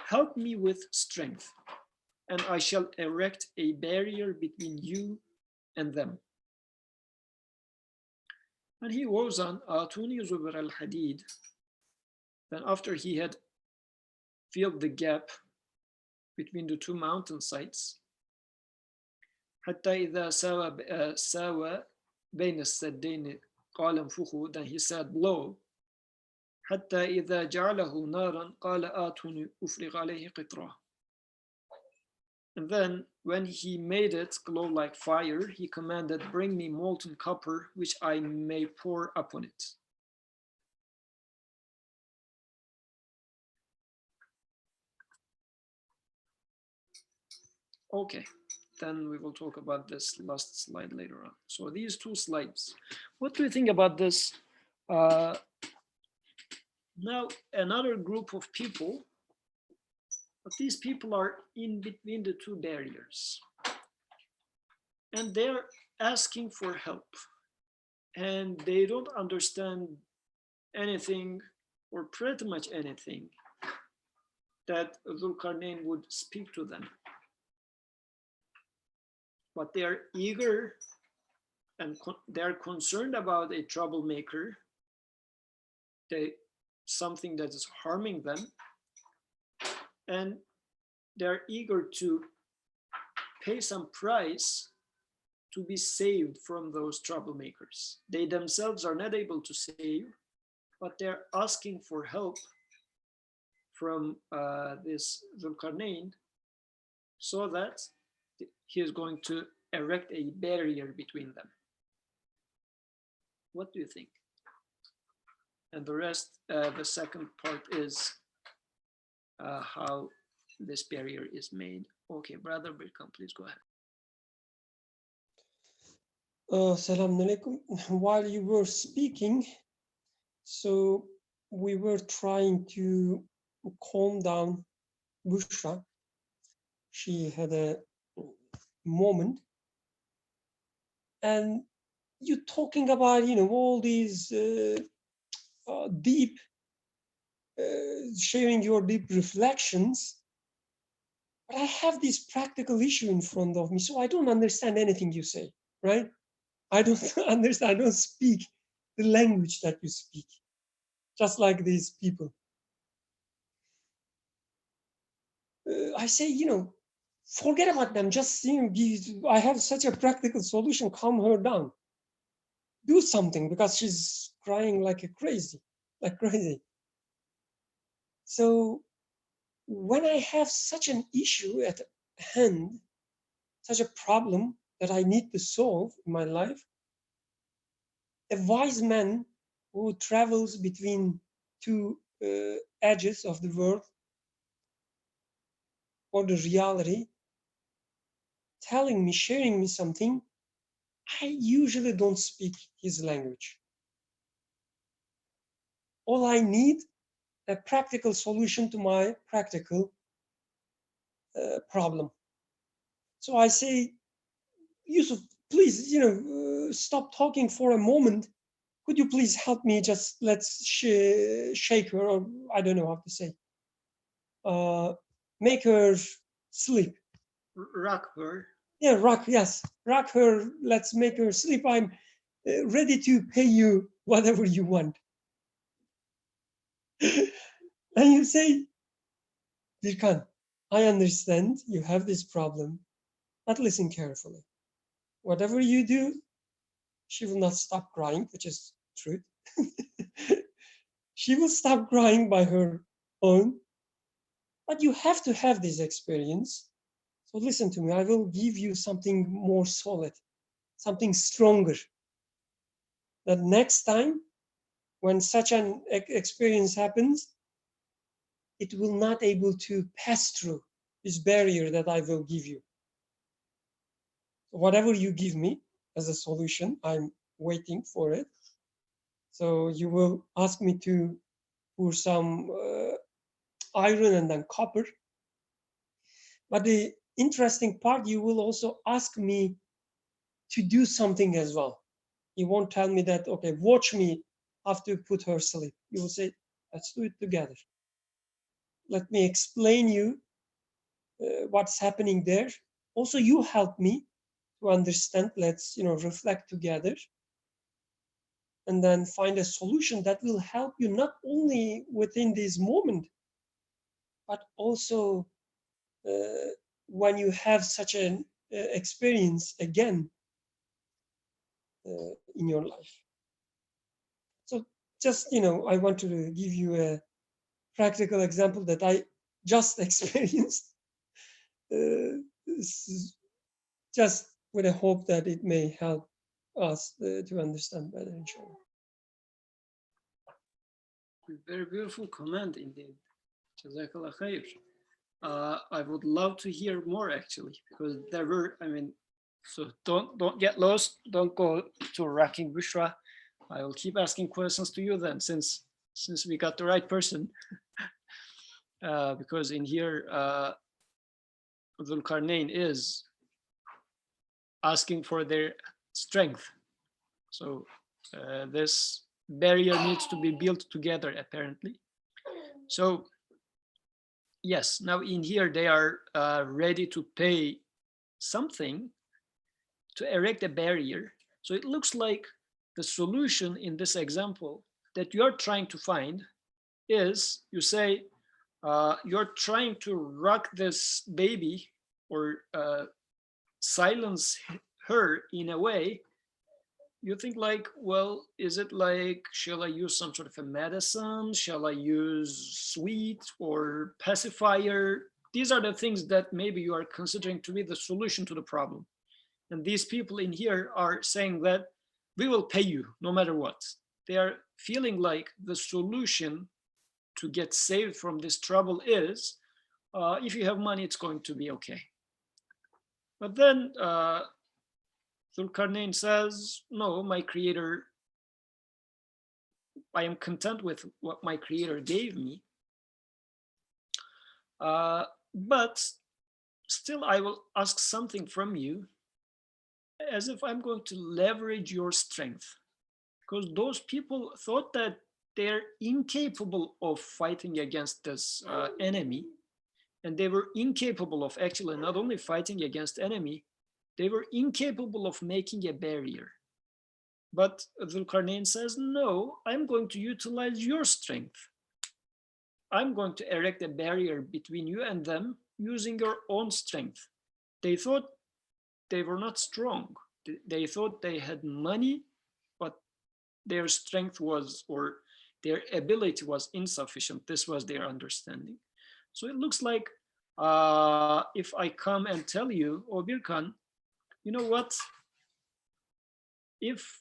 S1: help me with strength, and I shall erect a barrier between you and them. And he goes on, Atuni Zubar al-Hadid. Then after he had filled the gap between the two mountain sides, حتى إذا ساوى بين السدين قال انفخوا, then he said blow. حتى إذا جعله نارا قال آتوني أفرغ عليه قطرة. And then when he made it glow like fire, he commanded, bring me molten copper, which I may pour upon it. Okay, then we will talk about this last slide later on. So these two slides, what do you think about this? Now, another group of people, but these people are in between the two barriers, and they're asking for help, and they don't understand anything, or pretty much anything, that Dhu'l Qarnayn would speak to them. But they are eager, and they're concerned about a troublemaker, something that is harming them, and they're eager to pay some price to be saved from those troublemakers. They themselves are not able to save, but they're asking for help from this Dhu'l Qarnayn, so that he is going to erect a barrier between them. What do you think? And the rest, the second part is how this barrier is made. Okay, Brother Birkan, please go ahead.
S3: Assalamu alaikum. While you were speaking, so we were trying to calm down Bushra. She had a moment, and you talking about, all these deep, sharing your deep reflections, but I have this practical issue in front of me, so I don't understand anything you say, right? I don't understand, I don't speak the language that you speak, just like these people. I say, forget about them, just, I have such a practical solution, calm her down. Do something, because she's crying like crazy. So when I have such an issue at hand, such a problem that I need to solve in my life, a wise man who travels between two edges of the world or the reality, telling me, sharing me something, I usually don't speak his language. All I need, a practical solution to my practical problem. So I say, Yusuf, please, stop talking for a moment. Could you please help me? Just let's shake her, or I don't know how to say. Make her sleep.
S1: Rock her.
S3: Yeah, rock, yes. Rock her, let's make her sleep. I'm ready to pay you whatever you want. And you say, Birkan, I understand you have this problem, but listen carefully. Whatever you do, she will not stop crying, which is truth. She will stop crying by her own, but you have to have this experience. So listen to me, I will give you something more solid, something stronger. That next time, when such an experience happens, it will not able to pass through this barrier that I will give you. Whatever you give me as a solution, I'm waiting for it. So you will ask me to pour some iron and then copper. But the interesting part, you will also ask me to do something as well. You won't tell me that, okay, watch me have to put her sleep. You will say, let's do it together. Let me explain you what's happening there. Also, you help me to understand. Let's reflect together, and then find a solution that will help you not only within this moment, but also when you have such an experience again in your life. So just, I want to give you a practical example that I just experienced. Just with a hope that it may help us to understand better, inshallah.
S1: Very beautiful comment indeed. Jazakallah khair. I would love to hear more actually, because there were, so don't get lost. Don't go to racking Bushra. I will keep asking questions to you then, since we got the right person. Because in here, Dhu'l Qarnayn is asking for their strength. So this barrier needs to be built together, apparently. So yes, now in here they are ready to pay something to erect a barrier. So it looks like the solution in this example that you're trying to find is, you say, you're trying to rock this baby or silence her in a way, you think like, well, is it like, shall I use some sort of a medicine? Shall I use sweet or pacifier? These are the things that maybe you are considering to be the solution to the problem. And these people in here are saying that we will pay you no matter what. They are feeling like the solution to get saved from this trouble is, if you have money, it's going to be okay. But then Dhu'l Qarnayn says, no, my creator, I am content with what my creator gave me. But still, I will ask something from you, as if I'm going to leverage your strength. Because those people thought that they're incapable of fighting against this enemy. And they were incapable of actually not only fighting against enemy, they were incapable of making a barrier. But Dhu'l Qarnayn says, no, I'm going to utilize your strength. I'm going to erect a barrier between you and them using your own strength. They thought they were not strong. They thought they had money, but their strength was, or their ability was insufficient. This was their understanding. So it looks like if I come and tell you, oh, Birkan, you know what? If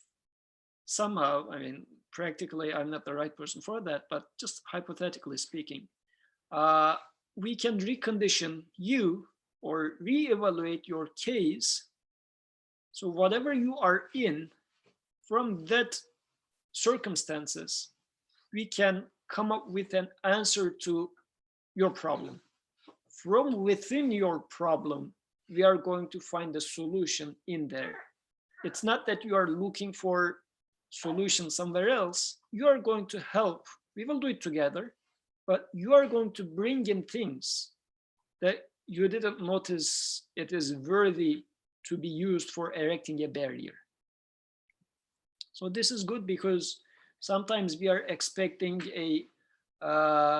S1: somehow, I mean, practically, I'm not the right person for that, but just hypothetically speaking, we can recondition you or reevaluate your case. So whatever you are in, from that circumstances, we can come up with an answer to your problem. From within your problem, we are going to find a solution in there. It's not that you are looking for solution somewhere else. You are going to help. We will do it together, but you are going to bring in things that you didn't notice it is worthy to be used for erecting a barrier. So this is good, because sometimes we are expecting a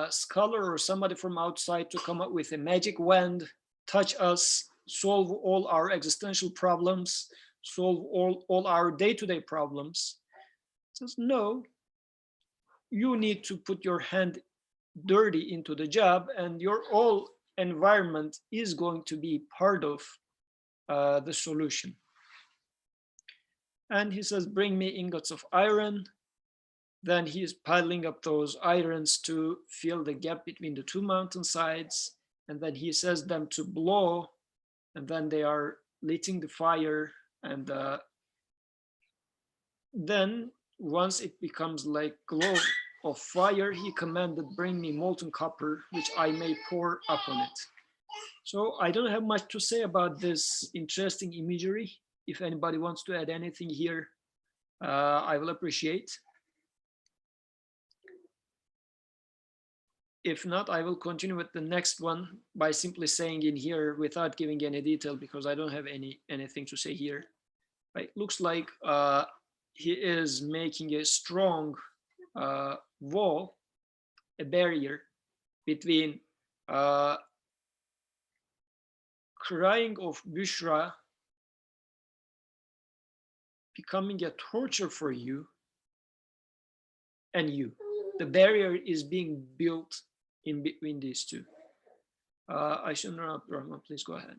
S1: scholar or somebody from outside to come up with a magic wand, touch us, solve all our existential problems, solve all our day-to-day problems. It says, no, you need to put your hand dirty into the job, and your whole environment is going to be part of the solution. And he says, bring me ingots of iron. Then he is piling up those irons to fill the gap between the two mountainsides. And then he says them to blow, and then they are lighting the fire. And then once it becomes like glow of fire, he commanded, bring me molten copper, which I may pour upon it. So I don't have much to say about this interesting imagery. If anybody wants to add anything here, I will appreciate. If not, I will continue with the next one by simply saying in here without giving any detail, because I don't have anything to say here. It looks like he is making a strong wall, a barrier between crying of Bushra becoming a torture for you and you. The barrier is being built in between these two. Aisha Nur Abdurrahman, please go ahead.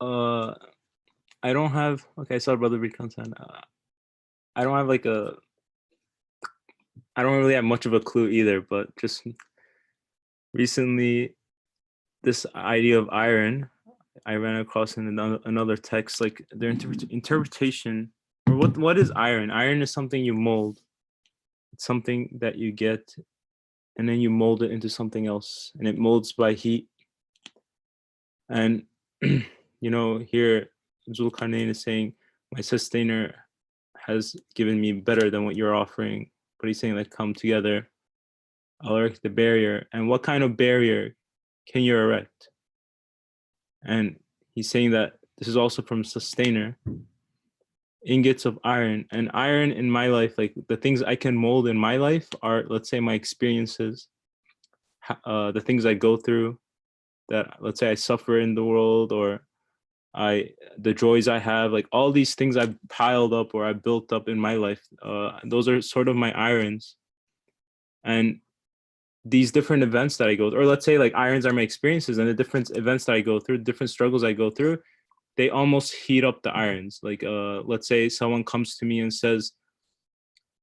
S5: I don't have, okay, I saw Brother read content. I don't have like I don't really have much of a clue either, but just recently, this idea of iron, I ran across in another text, like their interpretation, or what is iron? Iron is something you mold. It's something that you get, and then you mold it into something else, and it molds by heat. And, you know, here, Dhu'l Qarnayn is saying, my sustainer has given me better than what you're offering. But he's saying, like, come together, I'll erect the barrier. And what kind of barrier can you erect? And he's saying that this is also from sustainer, ingots of iron. And iron in my life, like the things I can mold in my life are, let's say, my experiences, the things I go through, that, let's say, I suffer in the world, or the joys I have, like all these things I've piled up or I built up in my life, those are sort of my irons. And these different events that I go through, or let's say like irons are my experiences, and the different events that I go through, different struggles I go through, they almost heat up the irons. Like let's say someone comes to me and says,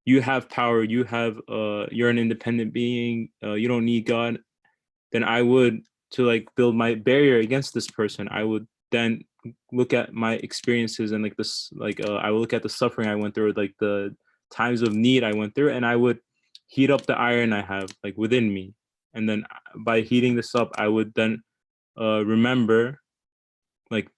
S5: you have power, you're an independent being, you don't need God. Then I would, to like build my barrier against this person, I would then look at my experiences and like this, like I would look at the suffering I went through, like the times of need I went through, and I would heat up the iron I have like within me. And then by heating this up, I would then remember, like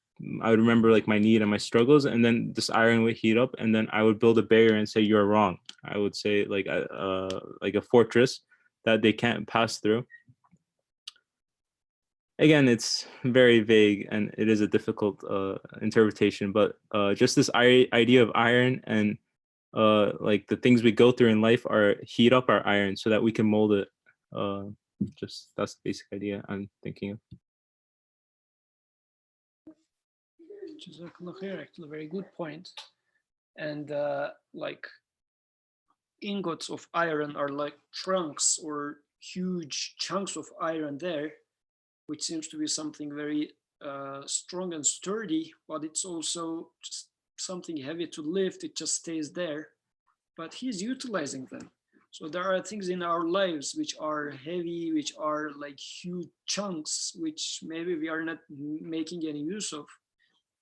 S5: I would remember like my need and my struggles, and then this iron would heat up, and then I would build a barrier and say, you're wrong. I would say like a fortress that they can't pass through. Again, it's very vague and it is a difficult interpretation, but just this idea of iron and like the things we go through in life are heat up our iron so that we can mold it. Just that's the basic idea I'm thinking of.
S1: Jazakallah khair, actually, very good point. And like ingots of iron are like trunks or huge chunks of iron there, which seems to be something very strong and sturdy, but it's also just something heavy to lift. It just stays there, but he's utilizing them. So there are things in our lives which are heavy, which are like huge chunks, which maybe we are not making any use of,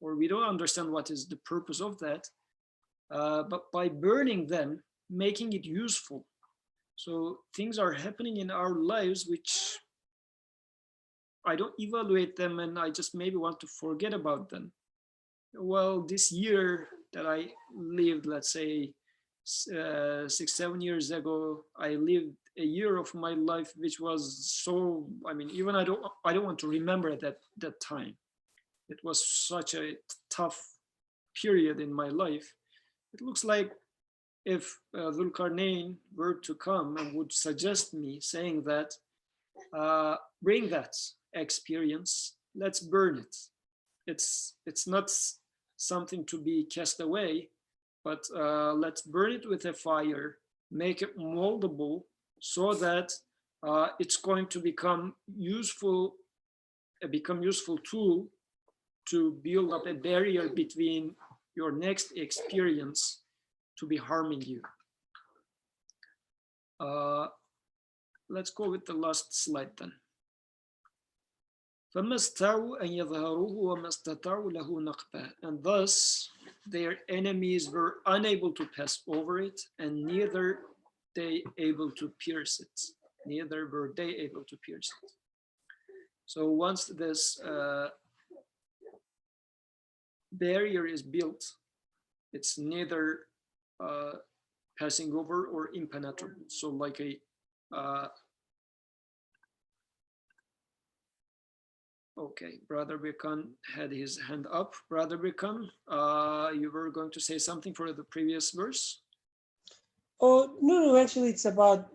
S1: or we don't understand what is the purpose of that. But by burning them, making it useful. So things are happening in our lives which I don't evaluate them, and I just maybe want to forget about them. Well, this year that I lived, let's say 6-7 years ago, I lived a year of my life which was so, I mean, even I don't want to remember that time. It was such a tough period in my life. It looks like if Dhu'l Qarnayn were to come and would suggest me, saying that bring that experience, let's burn it. It's not something to be cast away, but let's burn it with a fire, make it moldable so that it's going to become useful tool to build up a barrier between your next experience to be harming you. Let's go with the last slide then. And thus their enemies were unable to pass over it, and neither they able to pierce it. Neither were they able to pierce it. So once this barrier is built, it's neither passing over or impenetrable. So like a okay, Brother Bikan had his hand up. Brother Bikan, you were going to say something for the previous verse?
S3: Oh, no, actually it's about,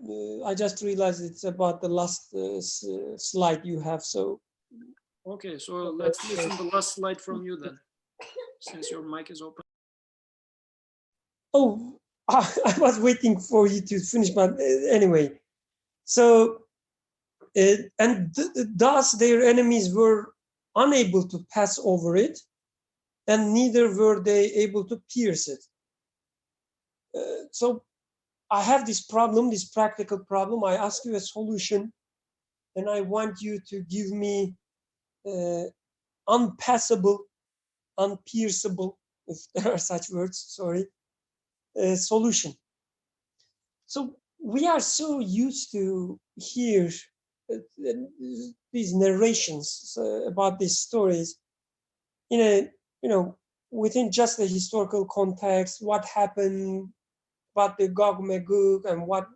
S3: I just realized it's about the last slide you have, so.
S1: Okay, so let's listen to the last slide from you then, since your mic is open.
S3: Oh, I was waiting for you to finish, but anyway. So, and thus their enemies were unable to pass over it, and neither were they able to pierce it. So I have this problem, this practical problem. I ask you a solution, and I want you to give me unpassable, unpierceable, if there are such words, sorry, solution. So we are so used to hear these narrations about these stories in a, within just the historical context, what happened, about the Gog Magog, and what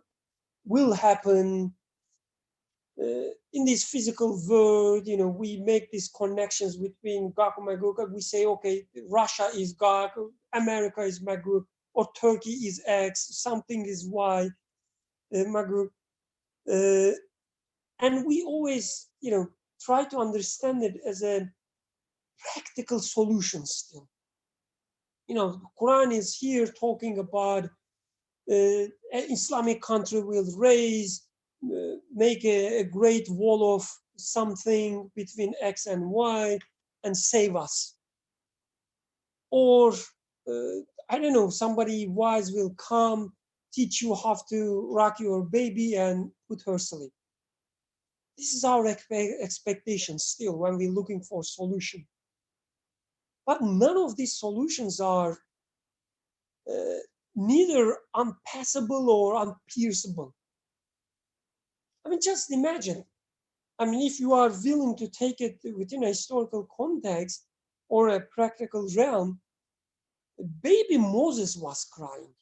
S3: will happen in this physical world. We make these connections between Gog and Magog. We say, okay, Russia is Gog, America is Magog, or Turkey is X, something is Y, Magog. And we always, try to understand it as a practical solution still. You know, the Quran is here talking about an Islamic country will raise, make a great wall of something between X and Y and save us. Or, I don't know, somebody wise will come, teach you how to rock your baby and put her asleep. This is our expectation still when we're looking for solution. But none of these solutions are neither unpassable or unpierceable. I mean, just imagine. I mean, if you are willing to take it within a historical context or a practical realm, baby Moses was crying.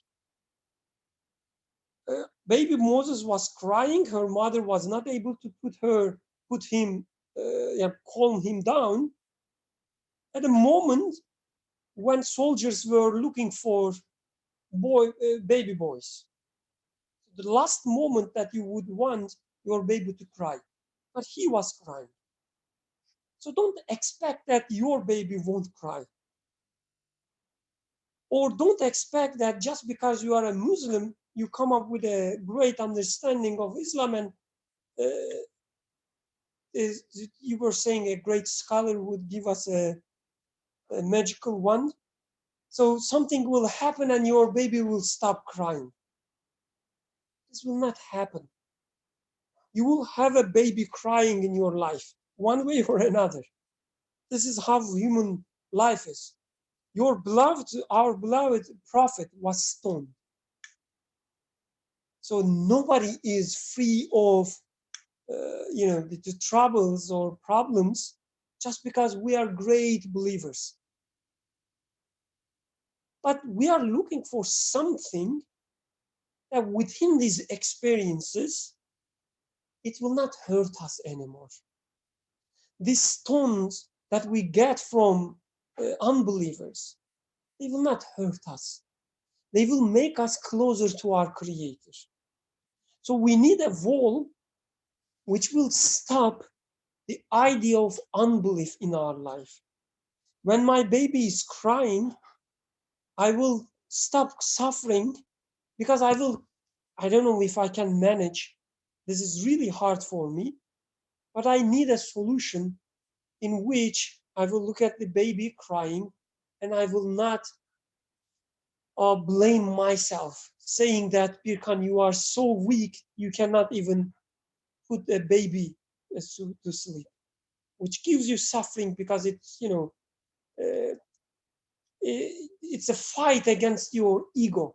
S3: Baby Moses was crying. Her mother was not able to calm him down. At a moment when soldiers were looking for baby boys, the last moment that you would want your baby to cry, but he was crying. So don't expect that your baby won't cry. Or don't expect that just because you are a Muslim, you come up with a great understanding of Islam and you were saying a great scholar would give us a magical wand. So something will happen and your baby will stop crying. This will not happen. You will have a baby crying in your life, one way or another. This is how human life is. Our beloved prophet was stoned. So nobody is free of the troubles or problems just because we are great believers. But we are looking for something that within these experiences, it will not hurt us anymore. These stones that we get from unbelievers, they will not hurt us. They will make us closer to our Creator. So we need a wall which will stop the idea of unbelief in our life. When my baby is crying, I will stop suffering because I don't know if I can manage. This is really hard for me, but I need a solution in which I will look at the baby crying and I will not blame myself, saying that, Birkan, you are so weak, you cannot even put a baby to sleep, which gives you suffering because it's, it's a fight against your ego.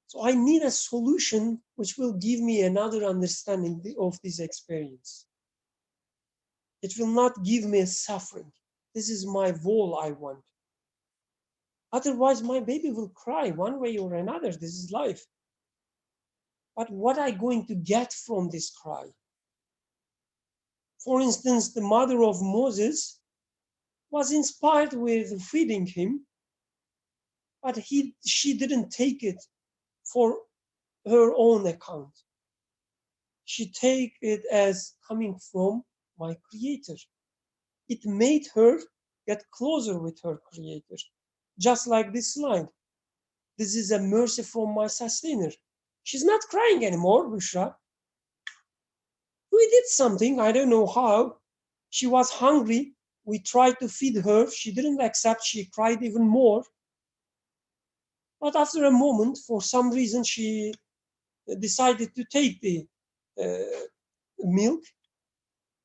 S3: So I need a solution which will give me another understanding of this experience. It will not give me a suffering. This is my wall I want. Otherwise, my baby will cry one way or another. This is life. But what am I going to get from this cry? For instance, the mother of Moses was inspired with feeding him, but she didn't take it for her own account. She take it as coming from my Creator. It made her get closer with her Creator. Just like this line. This is a mercy from my sustainer. She's not crying anymore, Bushra. We did something, I don't know how. She was hungry. We tried to feed her. She didn't accept. She cried even more. But after a moment, for some reason, she decided to take the milk.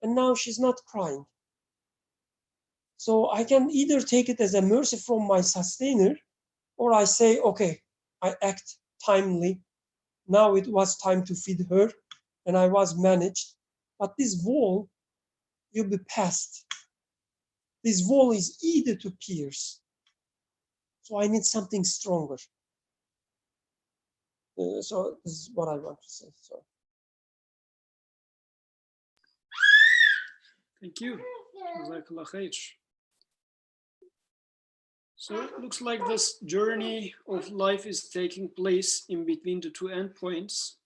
S3: And now she's not crying. So I can either take it as a mercy from my sustainer, or I say, okay, I act timely. Now it was time to feed her, and I was managed. But this wall will be passed. This wall is easy to pierce. So I need something stronger. So this is what I want to say. So.
S1: Thank you. Jazakallah khair. So it looks like this journey of life is taking place in between the two endpoints.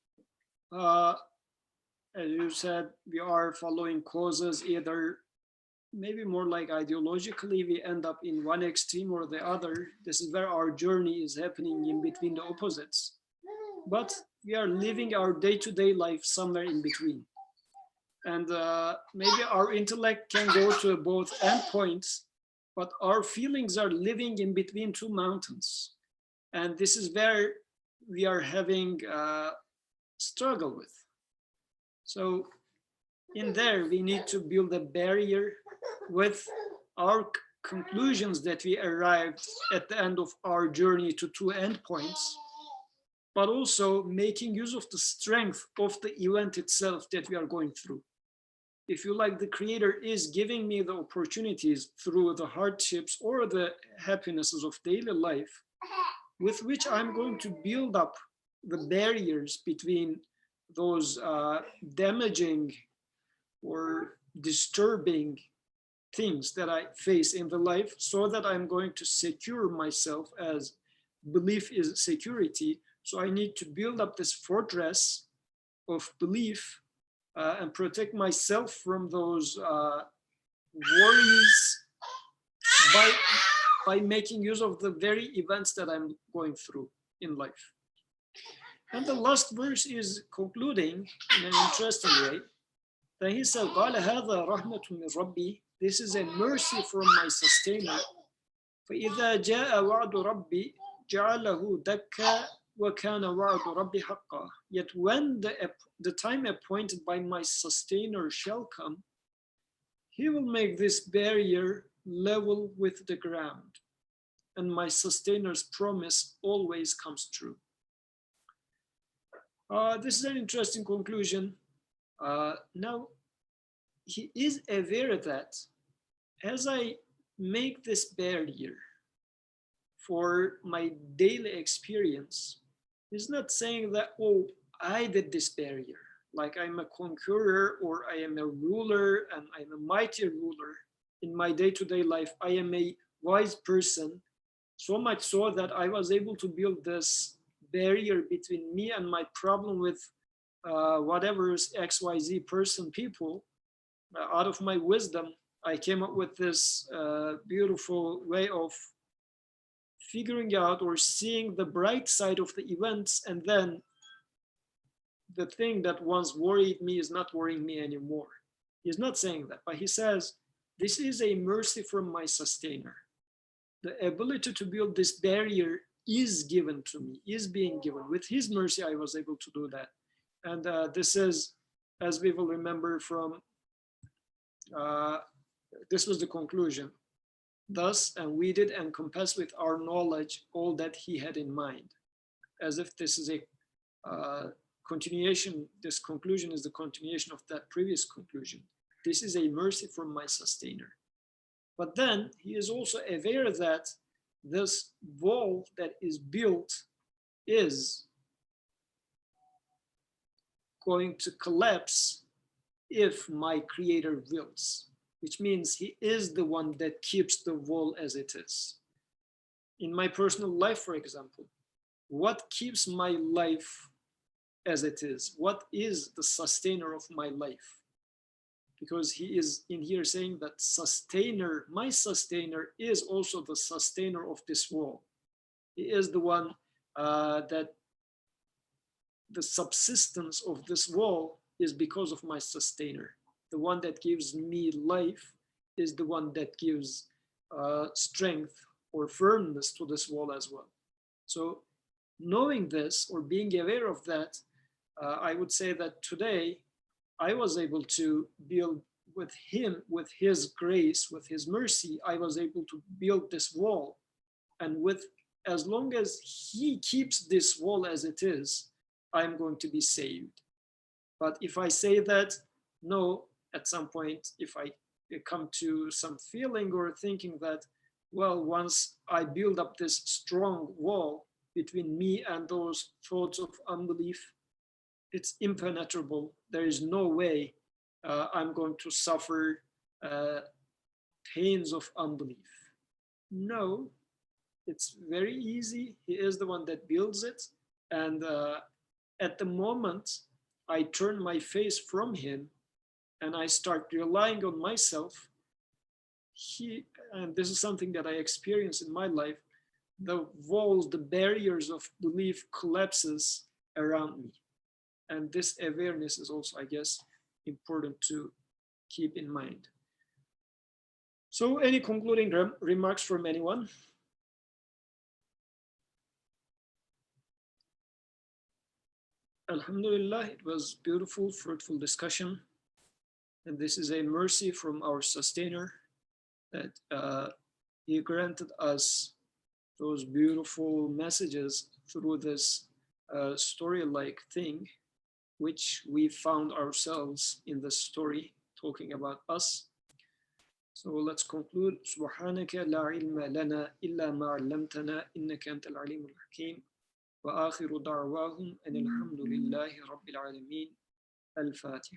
S1: as you said, we are following causes, either maybe more like ideologically, we end up in one extreme or the other. This is where our journey is happening, in between the opposites. But we are living our day-to-day life somewhere in between. And maybe our intellect can go to both endpoints, but our feelings are living in between two mountains. And this is where we are having struggle with. So in there, we need to build a barrier with our conclusions that we arrived at the end of our journey to two endpoints, but also making use of the strength of the event itself that we are going through. If you like, the Creator is giving me the opportunities through the hardships or the happinesses of daily life, with which I'm going to build up the barriers between those damaging or disturbing things that I face in the life, so that I'm going to secure myself, as belief is security. So I need to build up this fortress of belief and protect myself from those worries by making use of the very events that I'm going through in life. And the last verse is concluding in an interesting way. That he said, قال هذا رحمة من ربي. This is a mercy from my sustainer. فإذا جاء وعد ربي جعله دكا وكان وعد ربي حقا. Yet when the time appointed by my sustainer shall come, he will make this barrier level with the ground, and my sustainer's promise always comes true. This is an interesting conclusion. Now, he is aware that as I make this barrier for my daily experience, he's not saying that, oh, I did this barrier, like I'm a conqueror or I am a ruler and I'm a mighty ruler. In my day-to-day life, I am a wise person, so much so that I was able to build this barrier between me and my problem with whatever is XYZ person, people. Out of my wisdom, I came up with this beautiful way of figuring out or seeing the bright side of the events, and then the thing that once worried me is not worrying me anymore. He's not saying that, but he says, this is a mercy from my sustainer. The ability to build this barrier is given to me, is being given. With his mercy, I was able to do that. And this is, as we will remember from, this was the conclusion. Thus, and we did encompass with our knowledge all that he had in mind. As if this is a continuation, this conclusion is the continuation of that previous conclusion. This is a mercy from my sustainer. But then he is also aware that this wall that is built is going to collapse if my Creator wills, which means he is the one that keeps the wall as it is. In my personal life, for example, what keeps my life as it is? What is the sustainer of my life? Because he is in here saying that sustainer, my sustainer is also the sustainer of this wall. He is the one that the subsistence of this wall is because of my sustainer. The one that gives me life is the one that gives strength or firmness to this wall as well. So knowing this or being aware of that, I would say that today I was able to build with him, with his grace, with his mercy, I was able to build this wall. And with, as long as he keeps this wall as it is, I'm going to be saved. But if I say that, no, at some point, if I come to some feeling or thinking that, well, once I build up this strong wall between me and those thoughts of unbelief, it's impenetrable. There is no way I'm going to suffer pains of unbelief. No, it's very easy. He is the one that builds it. And at the moment, I turn my face from him and I start relying on myself, and this is something that I experience in my life, the walls, the barriers of belief collapses around me. And this awareness is also, I guess, important to keep in mind. So any concluding remarks from anyone? Alhamdulillah, it was beautiful, fruitful discussion. And this is a mercy from our sustainer that he granted us those beautiful messages through this story-like thing, which we found ourselves in the story talking about us. So let's conclude. Subhanaka la ilma lana illa ma 'allamtana innaka antal alimul hakim. Wa akhiru da'wahum anil hamdulillahi rabbil alamin. Al-Fatiha.